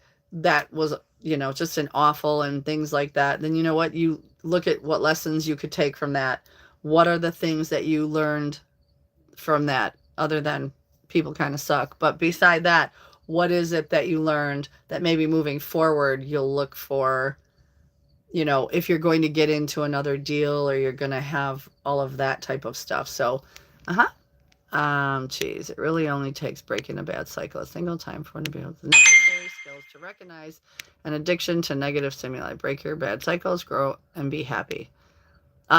Speaker 1: was, just an awful and things like that, then you know what? You look at what lessons you could take from that. What are the things that you learned from that, other than people kind of suck? But beside that, what is it that you learned that maybe moving forward you'll look for, if you're going to get into another deal or you're going to have all of that type of stuff. So, geez, it really only takes breaking a bad cycle a single time for one to be able to necessary skills to recognize an addiction to negative stimuli. Break your bad cycles, grow, and be happy.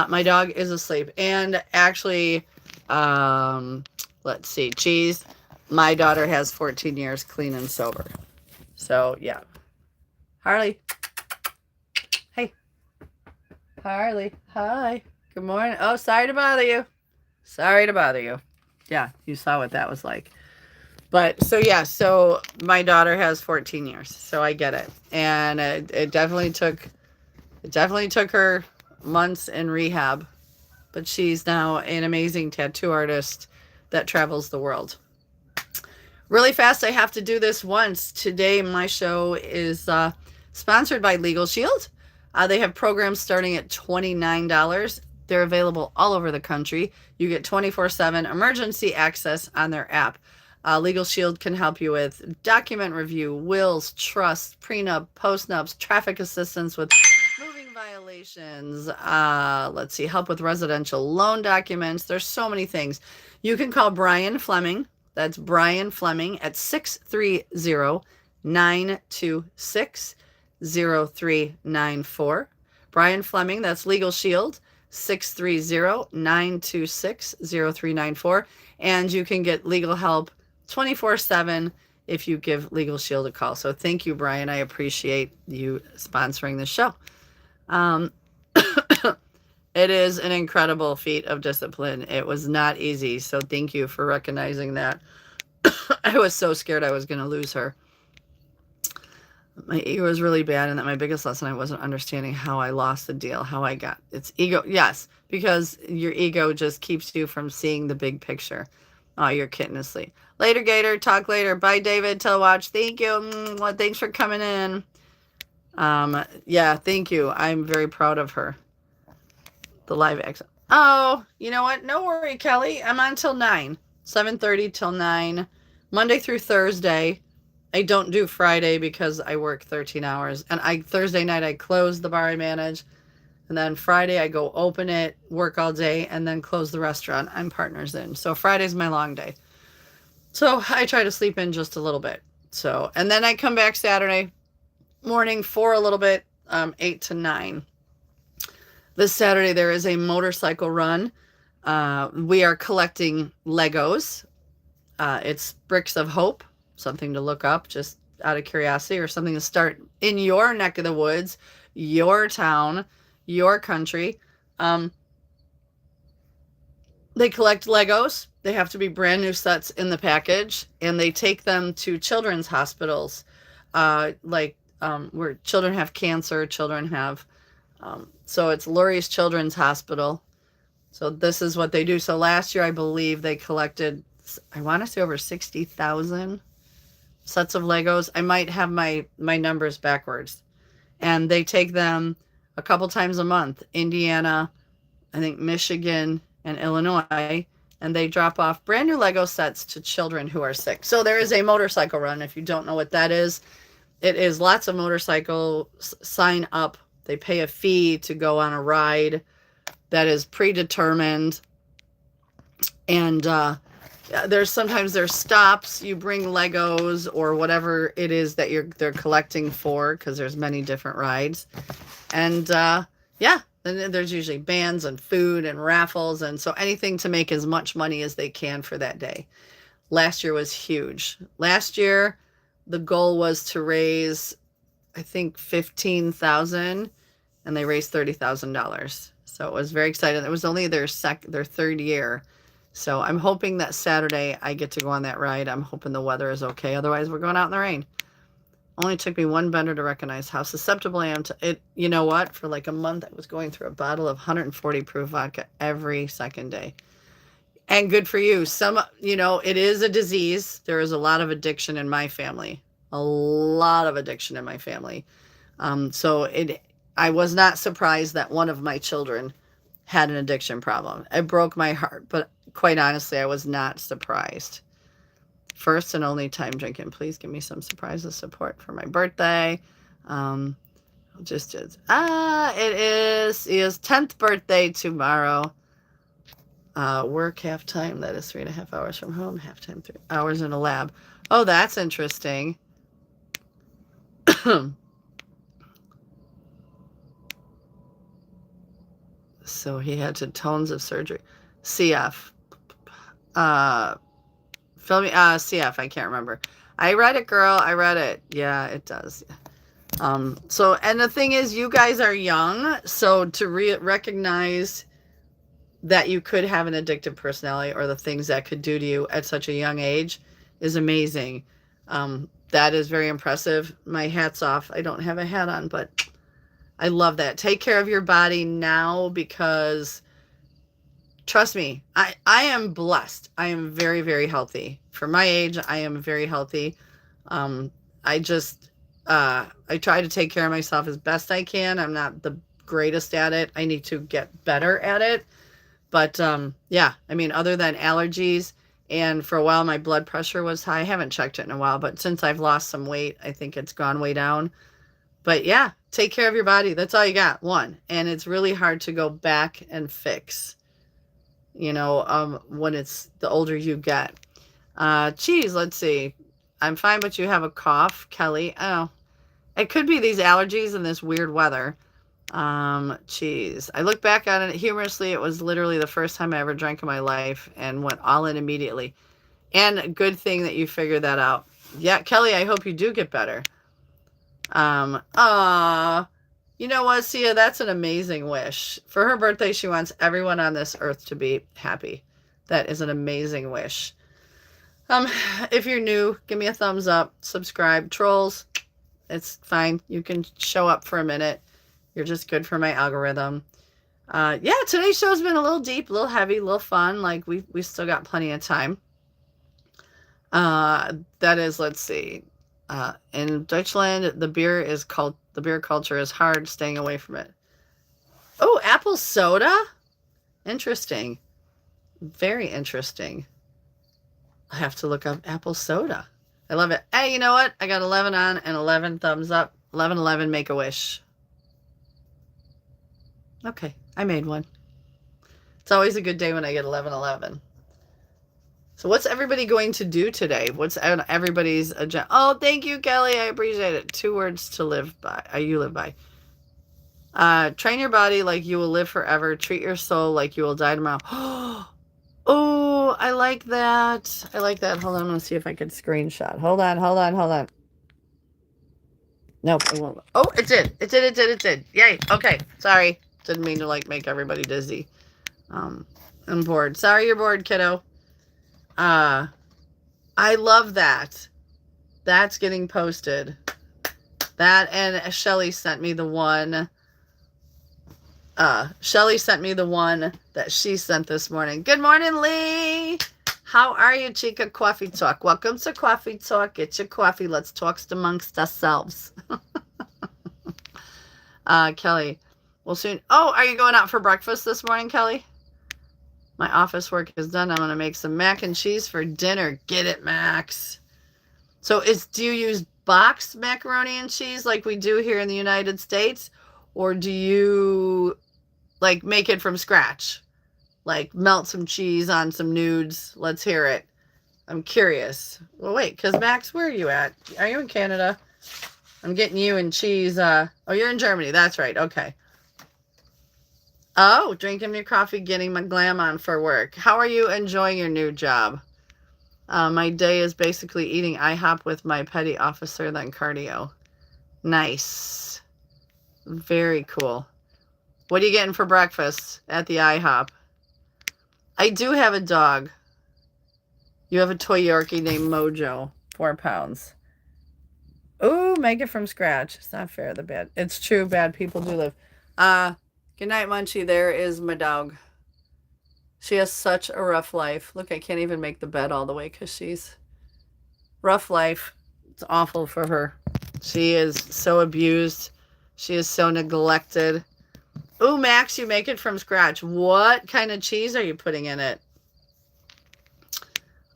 Speaker 1: My dog is asleep. And actually, let's see, Cheese, my daughter has 14 years clean and sober. So, yeah. Harley. Hey. Harley. Hi. Good morning. Oh, sorry to bother you. Sorry to bother you. Yeah, you saw what that was like. But so yeah, so my daughter has 14 years, so I get it, and it definitely took her months in rehab, but she's now an amazing tattoo artist that travels the world. Really fast, I have to do this once. Today, my show is sponsored by Legal Shield. They have programs starting at $29. They're available all over the country. You get 24/7 emergency access on their app. Legal Shield can help you with document review, wills, trusts, prenup, postnups, traffic assistance with moving violations. Let's see, help with residential loan documents. There's so many things. You can call Brian Fleming. That's Brian Fleming at 630-926-0394. Brian Fleming, that's Legal Shield, 630-926-0394. And you can get legal help 24/7 if you give Legal Shield a call. So thank you, Brian. I appreciate you sponsoring the show. It is an incredible feat of discipline. It was not easy. So thank you for recognizing that. I was so scared I was going to lose her. My ego was really bad, and that my biggest lesson, I wasn't understanding how I lost the deal, how I got it's ego. Yes, because your ego just keeps you from seeing the big picture. Oh, your kitten is asleep. Later, Gator. Talk later. Bye, David. Telewatch. Thank you. Well, thanks for coming in. Yeah, thank you. I'm very proud of her. The live exit. Oh, you know what? No worry, Kelly. I'm on till 9. 7:30 till 9. Monday through Thursday. I don't do Friday because I work 13 hours. And Thursday night I close the bar I manage. And then Friday I go open it, work all day, and then close the restaurant I'm partners in. So Friday's my long day. So I try to sleep in just a little bit. So, and then I come back Saturday morning for a little bit, 8 to 9. This Saturday there is a motorcycle run. We are collecting Legos. It's Bricks of Hope, something to look up just out of curiosity, or something to start in your neck of the woods, your town, your country. They collect Legos. They have to be brand new sets in the package, and they take them to children's hospitals, where children have cancer, children have, so it's Lurie's Children's Hospital. So this is what they do. So last year, I believe they collected, I want to say over 60,000 sets of Legos. I might have my numbers backwards. And they take them a couple times a month. Indiana, I think Michigan, and Illinois. And they drop off brand new Lego sets to children who are sick. So there is a motorcycle run. If you don't know what that is, it is lots of motorcycle sign up. They pay a fee to go on a ride that is predetermined. And there's stops. You bring Legos or whatever it is that they're collecting for, because there's many different rides. And then there's usually bands and food and raffles, and so anything to make as much money as they can for that day. Last year was huge. Last year, the goal was to raise, I think, $15,000, and they raised $30,000. So it was very exciting. It was only their third year. So I'm hoping that Saturday I get to go on that ride. I'm hoping the weather is okay. Otherwise, we're going out in the rain. Only took me one bender to recognize how susceptible I am to it. You know what? For like a month, I was going through a bottle of 140 proof vodka every second day. And good for you. It is a disease. There is a lot of addiction in my family. A lot of addiction in my family. I was not surprised that one of my children had an addiction problem. It broke my heart, but quite honestly, I was not surprised. First and only time drinking. Please give me some surprises support for my birthday. It is his 10th birthday tomorrow. Work half time. That is 3.5 hours from home. Half time, 3 hours in a lab. Oh, that's interesting. So he had to tons of surgery. CF. Uh, filming. CF. I can't remember. I read it, girl. I read it. Yeah, it does. So, and the thing is, you guys are young, so to recognize that you could have an addictive personality or the things that could do to you at such a young age is amazing. That is very impressive. My hat's off. I don't have a hat on, but I love that. Take care of your body now because trust me, I am blessed. I am very, very healthy. For my age, I am very healthy. I just, I try to take care of myself as best I can. I'm not the greatest at it. I need to get better at it. But yeah, I mean, other than allergies, and for a while my blood pressure was high. I haven't checked it in a while, but since I've lost some weight, I think it's gone way down. But yeah, take care of your body. That's all you got. One. And it's really hard to go back and fix, when it's the older you get. Cheese, let's see. I'm fine, but you have a cough, Kelly. Oh, it could be these allergies and this weird weather. Cheese. I look back on it humorously. It was literally the first time I ever drank in my life and went all in immediately. And a good thing that you figured that out. Yeah, Kelly, I hope you do get better. You know what, Sia? That's an amazing wish. For her birthday, she wants everyone on this earth to be happy. That is an amazing wish. If you're new, give me a thumbs up, subscribe. Trolls, it's fine. You can show up for a minute. You're just good for my algorithm. Yeah, today's show's been a little deep, a little heavy, a little fun. Like we still got plenty of time. That is, let's see. In Deutschland, the beer culture is hard. Staying away from it. Oh, apple soda. Interesting. Very interesting. I have to look up apple soda. I love it. Hey, you know what? I got 11 on and 11 thumbs up. 11, make a wish. Okay, I made one. It's always a good day when I get 11. So what's everybody going to do today? What's on everybody's agenda? Oh, thank you, Kelly. I appreciate it. 2 words to live by. You live by. Train your body like you will live forever. Treat your soul like you will die tomorrow. Oh, I like that. I like that. Hold on. I'm going to see if I can screenshot. Hold on. Nope, it won't. Oh, it did. It did. Yay. Okay. Sorry. Didn't mean to make everybody dizzy. I'm bored. Sorry you're bored, kiddo. I love that. That's getting posted. That, and Shelly sent me the one. Shelly sent me the one that she sent this morning. Good morning, Lee. How are you, Chica? Coffee Talk. Welcome to Coffee Talk. Get your coffee. Let's talk amongst ourselves. Kelly, we'll soon. Oh, are you going out for breakfast this morning, Kelly? My office work is done. I'm going to make some mac and cheese for dinner. Get it, Max. So do you use boxed macaroni and cheese like we do here in the United States? Or do you make it from scratch? Like melt some cheese on some nudes. Let's hear it. I'm curious. Well, wait, because Max, where are you at? Are you in Canada? I'm getting you in cheese. Oh, you're in Germany. That's right. Okay. Oh, drinking your coffee, getting my glam on for work. How are you enjoying your new job? My day is basically eating IHOP with my petty officer, then cardio. Nice. Very cool. What are you getting for breakfast at the IHOP? I do have a dog. You have a toy Yorkie named Mojo. 4 pounds. Ooh, make it from scratch. It's not fair. It's true. Bad people do live. Good night, Munchie. There is my dog. She has such a rough life. Look, I can't even make the bed all the way because she's rough life. It's awful for her. She is so abused. She is so neglected. Ooh, Max, you make it from scratch. What kind of cheese are you putting in it?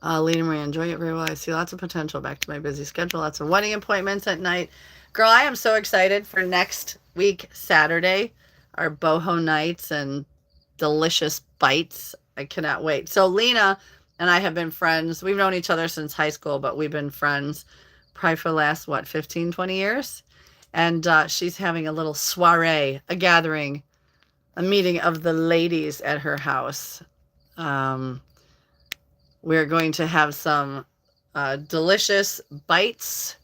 Speaker 1: Lena Marie, enjoy it very well. I see lots of potential. Back to my busy schedule. Lots of wedding appointments at night. Girl, I am so excited for next week, Saturday. Our boho nights and delicious bites. I cannot wait. So Lena and I have been friends. We've known each other since high school, but we've been friends probably for the last, 15, 20 years? And she's having a little soiree, a gathering, a meeting of the ladies at her house. Um, we're going to have some delicious bites.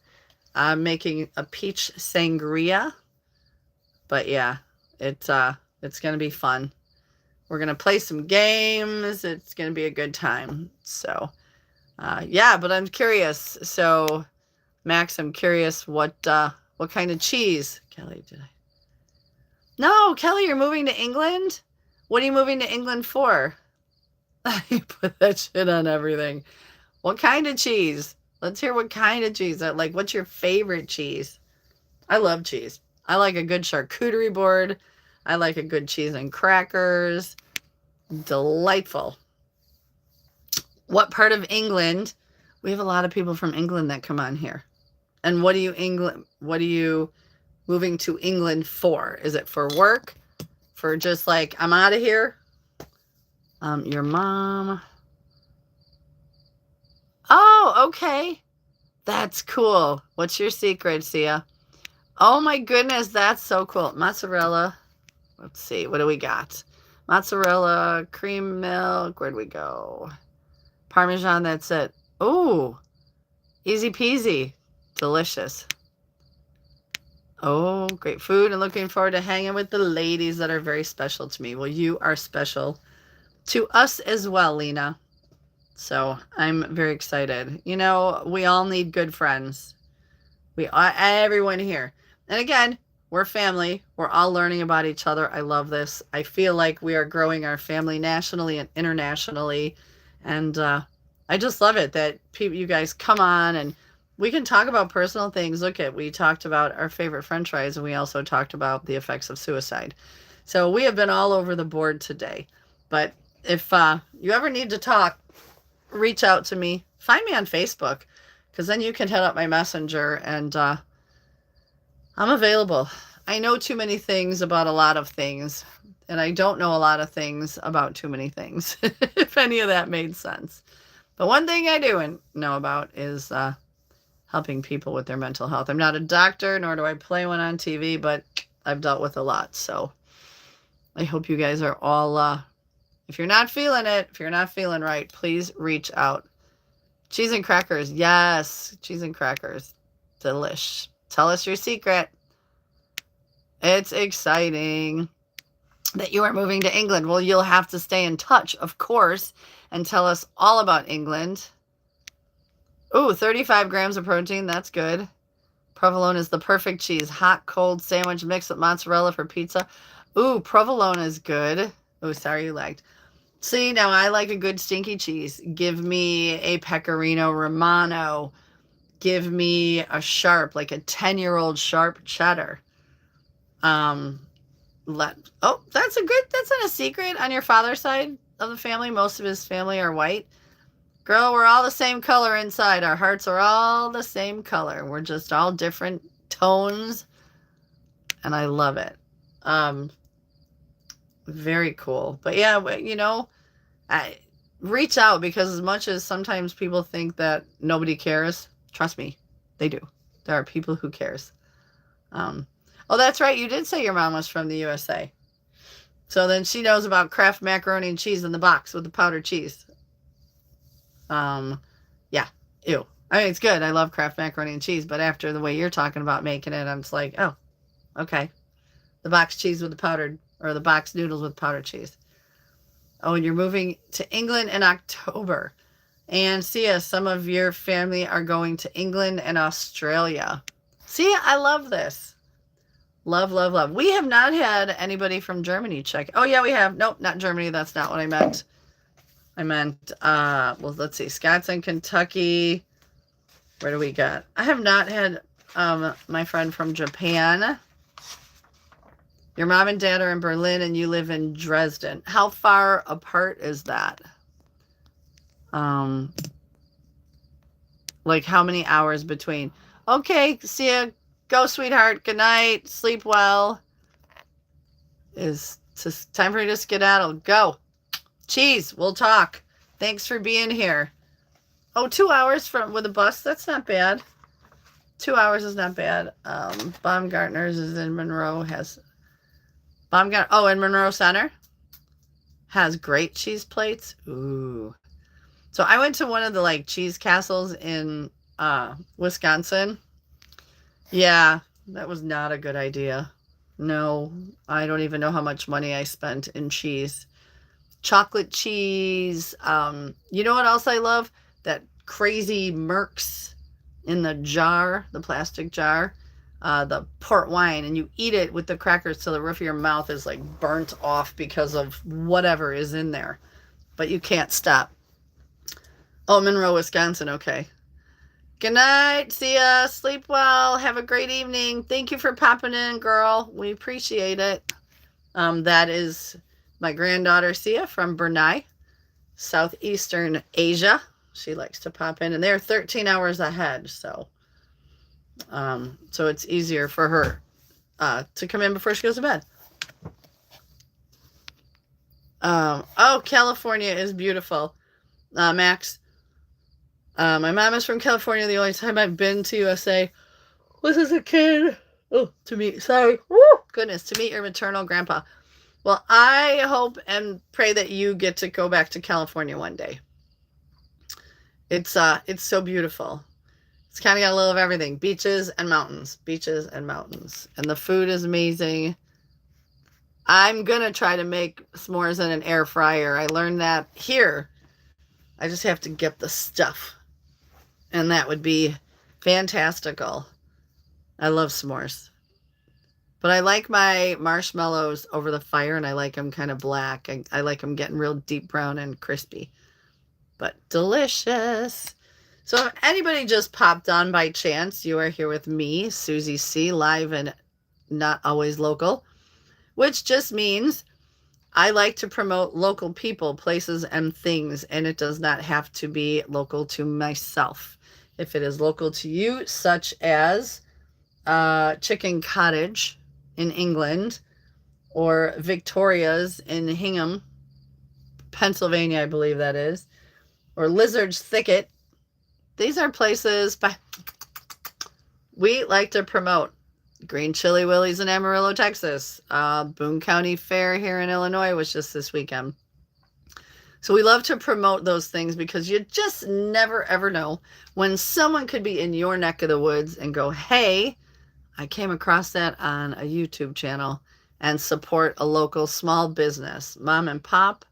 Speaker 1: I'm making a peach sangria. But yeah, it's going to be fun. We're going to play some games. It's going to be a good time. So, yeah, but I'm curious. So, Max, I'm curious what kind of cheese. Kelly, did I? No, Kelly, you're moving to England? What are you moving to England for? You put that shit on everything. What kind of cheese? Let's hear what kind of cheese. Like, what's your favorite cheese? I love cheese. I like a good charcuterie board. I like a good cheese and crackers. Delightful. What part of England? We have a lot of people from England that come on here. And what are you moving to England for? Is it for work? For just like, I'm out of here? Your mom. Oh, okay. That's cool. What's your secret, Sia? Oh my goodness, that's so cool. Mozzarella. Let's see, what do we got? Mozzarella, cream milk. Where'd we go? Parmesan, that's it. Oh, easy peasy. Delicious. Oh, great food, and looking forward to hanging with the ladies that are very special to me. Well, you are special to us as well, Lena. So I'm very excited. You know, we all need good friends. Everyone here. And again, we're family. We're all learning about each other. I love this. I feel like we are growing our family nationally and internationally. And I just love it that you guys come on and we can talk about personal things. We talked about our favorite French fries, and we also talked about the effects of suicide. So we have been all over the board today. But if you ever need to talk, reach out to me. Find me on Facebook, because then you can hit up my messenger, and I'm available. I know too many things about a lot of things, and I don't know a lot of things about too many things, if any of that made sense. But one thing I do know about is helping people with their mental health. I'm not a doctor, nor do I play one on TV, but I've dealt with a lot. So I hope you guys are all, if you're not feeling it, if you're not feeling right, please reach out. Cheese and crackers. Yes, cheese and crackers. Delish. Tell us your secret. It's exciting that you are moving to England. Well, you'll have to stay in touch, of course, and tell us all about England. Ooh, 35 grams of protein. That's good. Provolone is the perfect cheese. Hot, cold sandwich mixed with mozzarella for pizza. Ooh, provolone is good. Ooh, sorry you lagged. See, now I like a good stinky cheese. Give me a Pecorino Romano. Give me a sharp, like a 10-year-old sharp cheddar. That's not a secret. On your father's side of the family, most of his family are white. Girl, we're all the same color inside. Our hearts are all the same color. We're just all different tones, and I love it. Very cool. But yeah, you know, I reach out, because as much as sometimes people think that nobody cares, trust me, they do. There are people who cares. Oh, that's right. You did say your mom was from the USA. So then she knows about Kraft macaroni and cheese in the box with the powdered cheese. Yeah, ew. I mean, it's good. I love Kraft macaroni and cheese, but after the way you're talking about making it, I'm just like, oh, okay. The box cheese with the powdered, or the box noodles with powdered cheese. Oh, and you're moving to England in October. And see, some of your family are going to England and Australia. See, I love this. Love, love, love. We have not had anybody from Germany check. Oh, yeah, we have. Nope, not Germany. That's not what I meant. I meant, well, let's see. Scots and Kentucky. Where do we got? I have not had my friend from Japan. Your mom and dad are in Berlin and you live in Dresden. How far apart is that? Like how many hours between? Okay, see ya. Go, sweetheart. Good night. Sleep well. It's time for you to skedaddle. Go. Cheese. We'll talk. Thanks for being here. Oh, 2 hours with a bus. That's not bad. 2 hours is not bad. Baumgartner's is in Monroe. In Monroe Center has great cheese plates. Ooh. So I went to one of the like cheese castles in Wisconsin. Yeah, that was not a good idea. No, I don't even know how much money I spent in cheese. Chocolate cheese. You know what else I love? That crazy Mercs in the jar, the plastic jar, the port wine, and you eat it with the crackers till the roof of your mouth is like burnt off because of whatever is in there. But you can't stop. Oh, Monroe, Wisconsin. Okay. Good night. See ya. Sleep well. Have a great evening. Thank you for popping in, girl. We appreciate it. That is my granddaughter, Sia, from Brunei, Southeastern Asia. She likes to pop in, and they're 13 hours ahead, so it's easier for her to come in before she goes to bed. California is beautiful, Max. My mom is from California. The only time I've been to USA was as a kid. Oh, to meet your maternal grandpa. Well, I hope and pray that you get to go back to California one day. It's so beautiful. It's kind of got a little of everything. Beaches and mountains. Beaches and mountains. And the food is amazing. I'm going to try to make s'mores in an air fryer. I learned that here. I just have to get the stuff. And that would be fantastical. I love s'mores. But I like my marshmallows over the fire, and I like them kind of black. I like them getting real deep brown and crispy. But delicious. So if anybody just popped on by chance, you are here with me, Soozy-C, live and not always local, which just means I like to promote local people, places, and things, and it does not have to be local to myself. If it is local to you, such as Chicken Cottage in England, or Victoria's in Hingham, Pennsylvania, I believe that is, or Lizard's Thicket. These are places we like to promote. Green Chili Willie's in Amarillo, Texas. Boone County Fair here in Illinois was just this weekend. So we love to promote those things because you just never, ever know when someone could be in your neck of the woods and go, hey, I came across that on a YouTube channel, and support a local small business, mom and pop,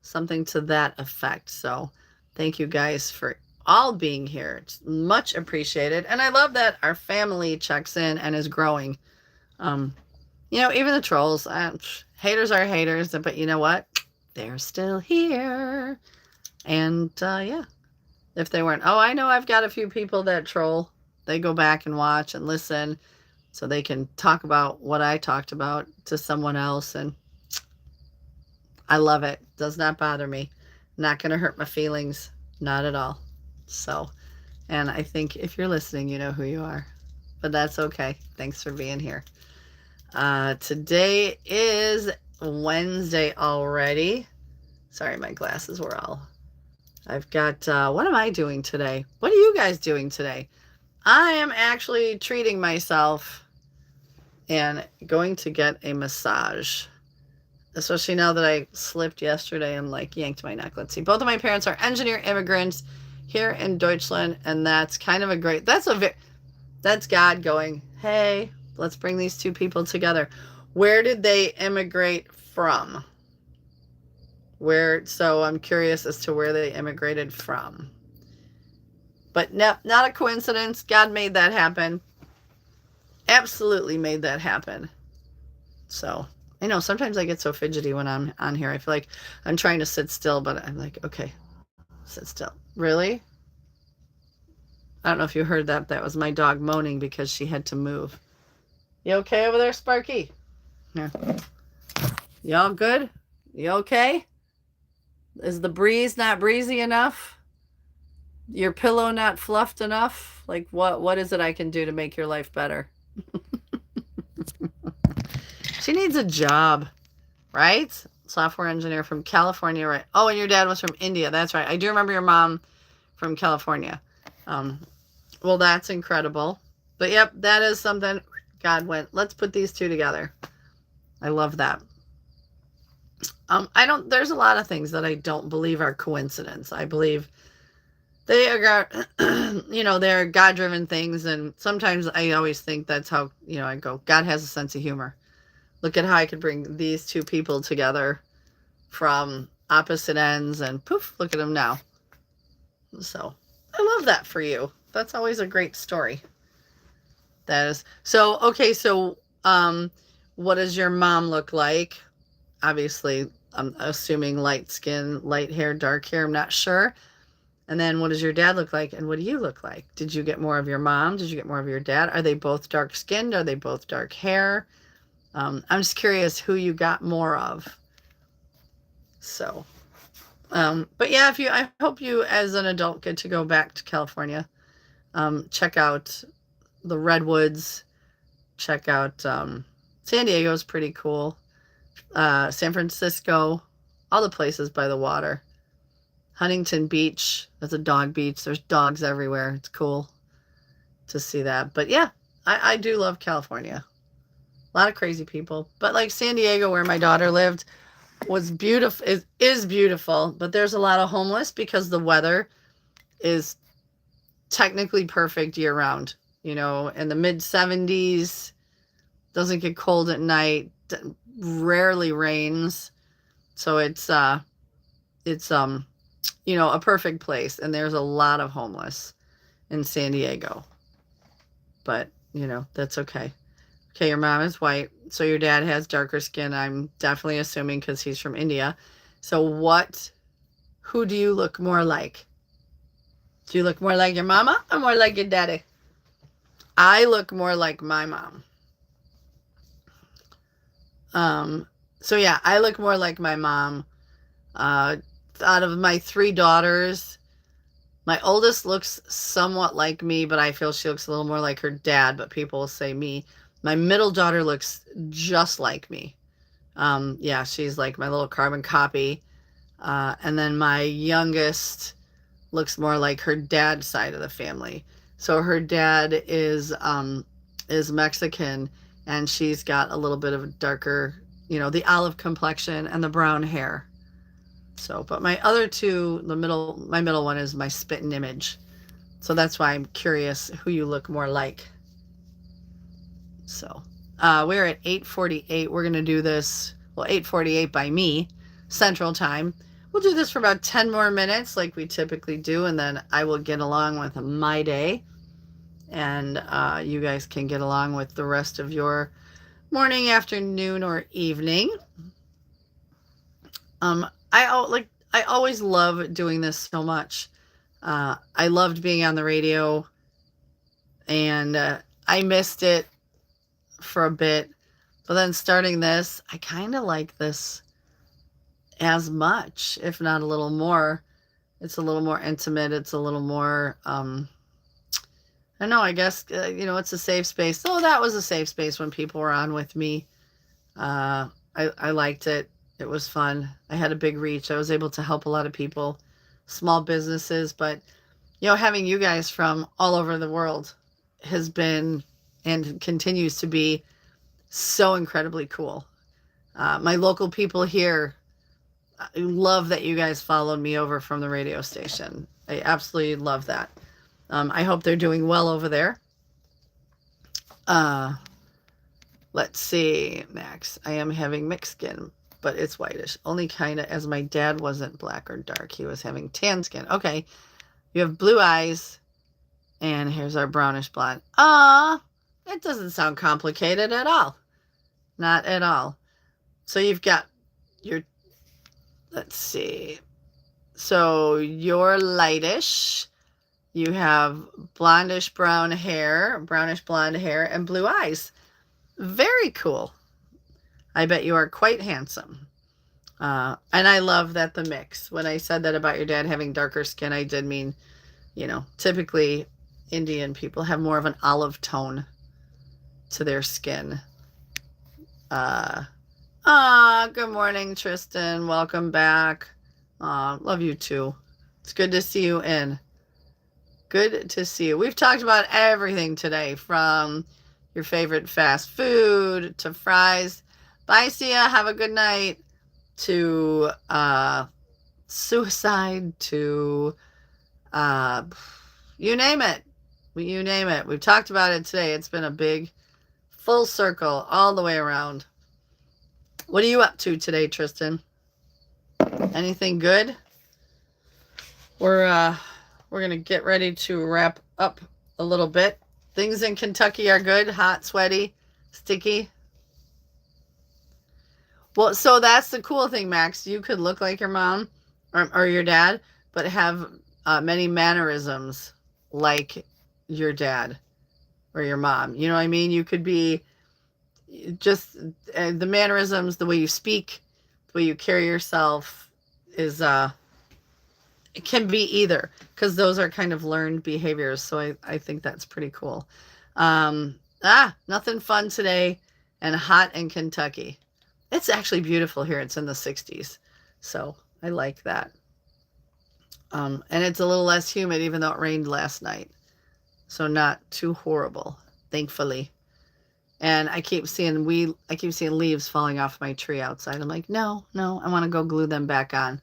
Speaker 1: something to that effect. So thank you guys for all being here. It's much appreciated. And I love that our family checks in and is growing. Even the trolls, haters are haters, but you know what? They're still here. And if they weren't, I know I've got a few people that troll. They go back and watch and listen so they can talk about what I talked about to someone else. And I love it. Does not bother me. Not going to hurt my feelings. Not at all. So, and I think if you're listening, you know who you are. But that's okay. Thanks for being here. Today is Wednesday already. Sorry, my glasses were all... I've got, what am I doing today? What are you guys doing today? I am actually treating myself and going to get a massage. Especially now that I slipped yesterday and yanked my neck. Let's see. Both of my parents are engineer immigrants here in Deutschland, and that's kind of a great, that's God going, hey, let's bring these two people together. Where did they immigrate from? So I'm curious as to where they immigrated from. But no, not a coincidence. God made that happen. Absolutely made that happen. So I know sometimes I get so fidgety when I'm on here. I feel like I'm trying to sit still, but I'm like, okay, sit still. Really? I don't know if you heard that. That was my dog moaning because she had to move. You okay over there, Sparky? Here. Y'all good? You okay? Is the breeze not breezy enough? Your pillow not fluffed enough? What is it I can do to make your life better? She needs a job, right? Software engineer from California, right? Oh, and your dad was from India. That's right. I do remember your mom from California. Well, that's incredible. But yep, that is something God went, let's put these two together. I love that. There's a lot of things that I don't believe are coincidence. I believe they are, they're God driven things. And sometimes I always think that's how, I go, God has a sense of humor. Look at how I could bring these two people together from opposite ends, and poof, look at them now. So I love that for you. That's always a great story. That is. So, okay. So, what does your mom look like? Obviously, I'm assuming light skin, light hair, dark hair. I'm not sure. And then what does your dad look like? And what do you look like? Did you get more of your mom? Did you get more of your dad? Are they both dark skinned? Are they both dark hair? I'm just curious who you got more of. So, but yeah, I hope you as an adult get to go back to California. Check out the redwoods. Check out San Diego's pretty cool. San Francisco, all the places by the water. Huntington Beach, that's a dog beach. There's dogs everywhere. It's cool to see that. But yeah, I do love California. A lot of crazy people. But like San Diego, where my daughter lived, was beautiful, is beautiful, but there's a lot of homeless because the weather is technically perfect year round. In the mid 70s, doesn't get cold at night, rarely rains. So it's a perfect place, and there's a lot of homeless in San Diego. But, that's okay. Okay, your mom is white, so your dad has darker skin. I'm definitely assuming because he's from India. So who do you look more like? Do you look more like your mama or more like your daddy? I look more like my mom. So yeah, I look more like my mom. Out of my 3 daughters, my oldest looks somewhat like me, but I feel she looks a little more like her dad, but people will say me. My middle daughter looks just like me. Yeah, she's like my little carbon copy. And then my youngest looks more like her dad's side of the family. So her dad is Mexican, and she's got a little bit of a darker, the olive complexion and the brown hair. So, but my other two, my middle one is my spitting image. So that's why I'm curious who you look more like. So, we're at 8:48. We're going to do this, 8:48 by me, Central Time. We'll do this for about 10 more minutes like we typically do, and then I will get along with my day, and you guys can get along with the rest of your morning, afternoon, or evening. I always love doing this so much. I loved being on the radio, and I missed it for a bit, but then starting this, I kind of like this as much, if not a little more. It's a little more intimate. It's a little more, I don't know, I guess, it's a safe space. Oh, that was a safe space when people were on with me. I liked it. It was fun. I had a big reach. I was able to help a lot of people, small businesses, but, having you guys from all over the world has been and continues to be so incredibly cool. My local people here, I love that you guys followed me over from the radio station. I absolutely love that. I hope they're doing well over there. Let's see, Max. I am having mixed skin, but it's whitish. Only kind of, as my dad wasn't black or dark. He was having tan skin. Okay. You have blue eyes, and here's our brownish blonde. It doesn't sound complicated at all. Not at all. So you've got let's see. So you're lightish. You have blondish brown hair, brownish blonde hair, and blue eyes. Very cool. I bet you are quite handsome. And I love that the mix. When I said that about your dad having darker skin, I did mean, typically Indian people have more of an olive tone to their skin. Good morning, Tristan. Welcome back. Love you too. It's good to see you in. Good to see you. We've talked about everything today, from your favorite fast food to fries. Bye, see ya. Have a good night. To suicide, to uh, you name it. You name it. We've talked about it today. It's been a big full circle all the way around. What are you up to today, Tristan? Anything good? We're gonna get ready to wrap up a little bit. Things in Kentucky are good, hot, sweaty, sticky. Well, so that's the cool thing, Max. You could look like your mom or your dad, but have many mannerisms like your dad or your mom. You know what I mean? You could be just the mannerisms, the way you speak, the way you carry yourself is it can be either, because those are kind of learned behaviors. So I think that's pretty cool. Nothing fun today and hot in Kentucky. It's actually beautiful here. It's in the 60s. So I like that. And it's a little less humid, even though it rained last night. So not too horrible, thankfully. And I keep seeing leaves falling off my tree outside. I'm like, no, I want to go glue them back on.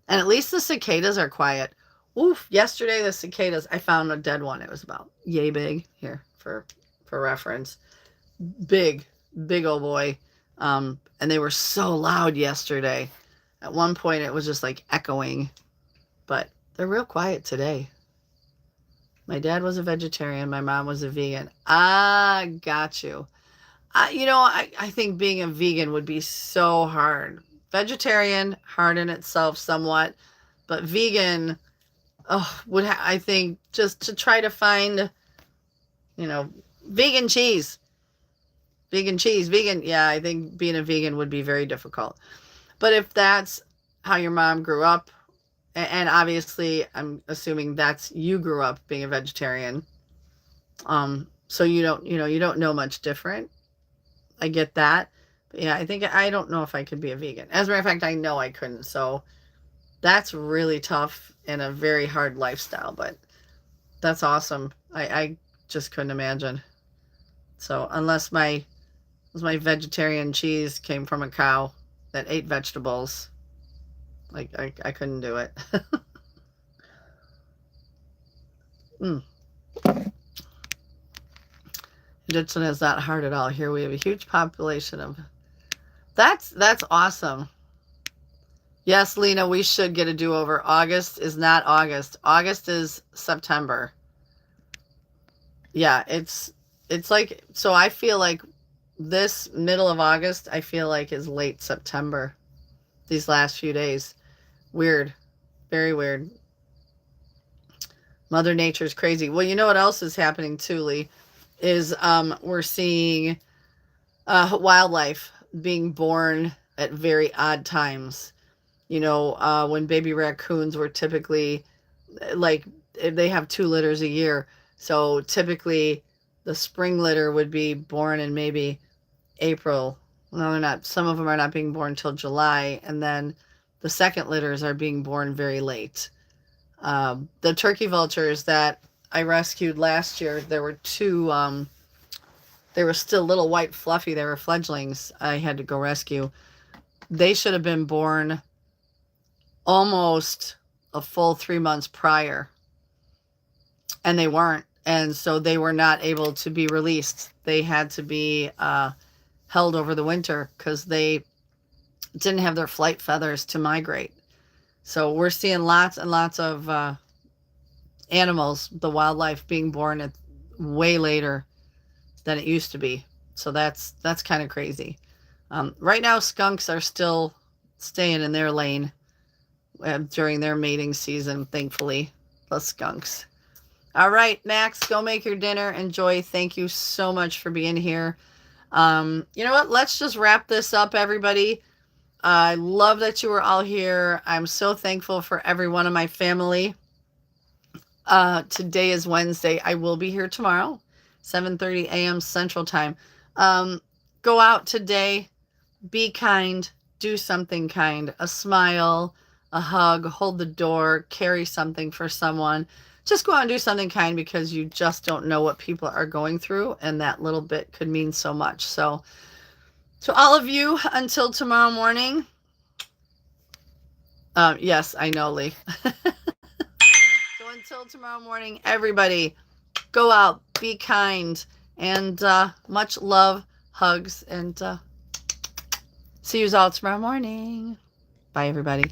Speaker 1: And at least the cicadas are quiet. Oof, yesterday the cicadas, I found a dead one. It was about yay big, here for reference. Big old boy. And they were so loud yesterday. At one point it was just like echoing, but they're real quiet today. My dad was a vegetarian. My mom was a vegan. Ah, got you. I think being a vegan would be so hard. Vegetarian, hard in itself somewhat, but vegan, I think just to try to find, vegan cheese. Yeah, I think being a vegan would be very difficult. But if that's how your mom grew up, and obviously I'm assuming you grew up being a vegetarian, so you don't know much different. I get that. But yeah, I don't know if I could be a vegan. As a matter of fact, I know I couldn't. So that's really tough and a very hard lifestyle, but that's awesome. I just couldn't imagine. So unless my vegetarian cheese came from a cow that ate vegetables, like I couldn't do it. Ditching is not hard at all. Here we have a huge population of. That's awesome. Yes, Lena, we should get a do-over. August is not August. August is September. Yeah, it's like, so I feel like this middle of August, I feel like is late September. These last few days. Weird. Very weird. Mother Nature's crazy. Well, you know what else is happening too, Lee? Is we're seeing wildlife being born at very odd times. When baby raccoons were typically, like, they have 2 litters a year. So typically the spring litter would be born in maybe April. No, they're not. Some of them are not being born until July. And then the second litters are being born very late. The turkey vultures that I rescued last year, there were 2, they were still little white fluffy. They were fledglings I had to go rescue. They should have been born almost a full 3 months prior. And they weren't. And so they were not able to be released. They had to be held over the winter because they didn't have their flight feathers to migrate. So we're seeing lots and lots of animals, the wildlife being born at way later than it used to be. So that's kind of crazy. Right now, skunks are still staying in their lane during their mating season, thankfully. The skunks. All right, Max, go make your dinner. Enjoy. Thank you so much for being here. You know what? Let's just wrap this up, everybody. I love that you were all here. I'm so thankful for every one of my family. Today is Wednesday. I will be here tomorrow, 7:30 a.m. Central Time. Go out today. Be kind. Do something kind. A smile, a hug, hold the door, carry something for someone. just go out and do something kind, because you just don't know what people are going through, and that little bit could mean so much. So to all of you, until tomorrow morning. Yes, I know, Lee. So until tomorrow morning, everybody, go out, be kind, and much love, hugs, and see you all tomorrow morning. Bye, everybody.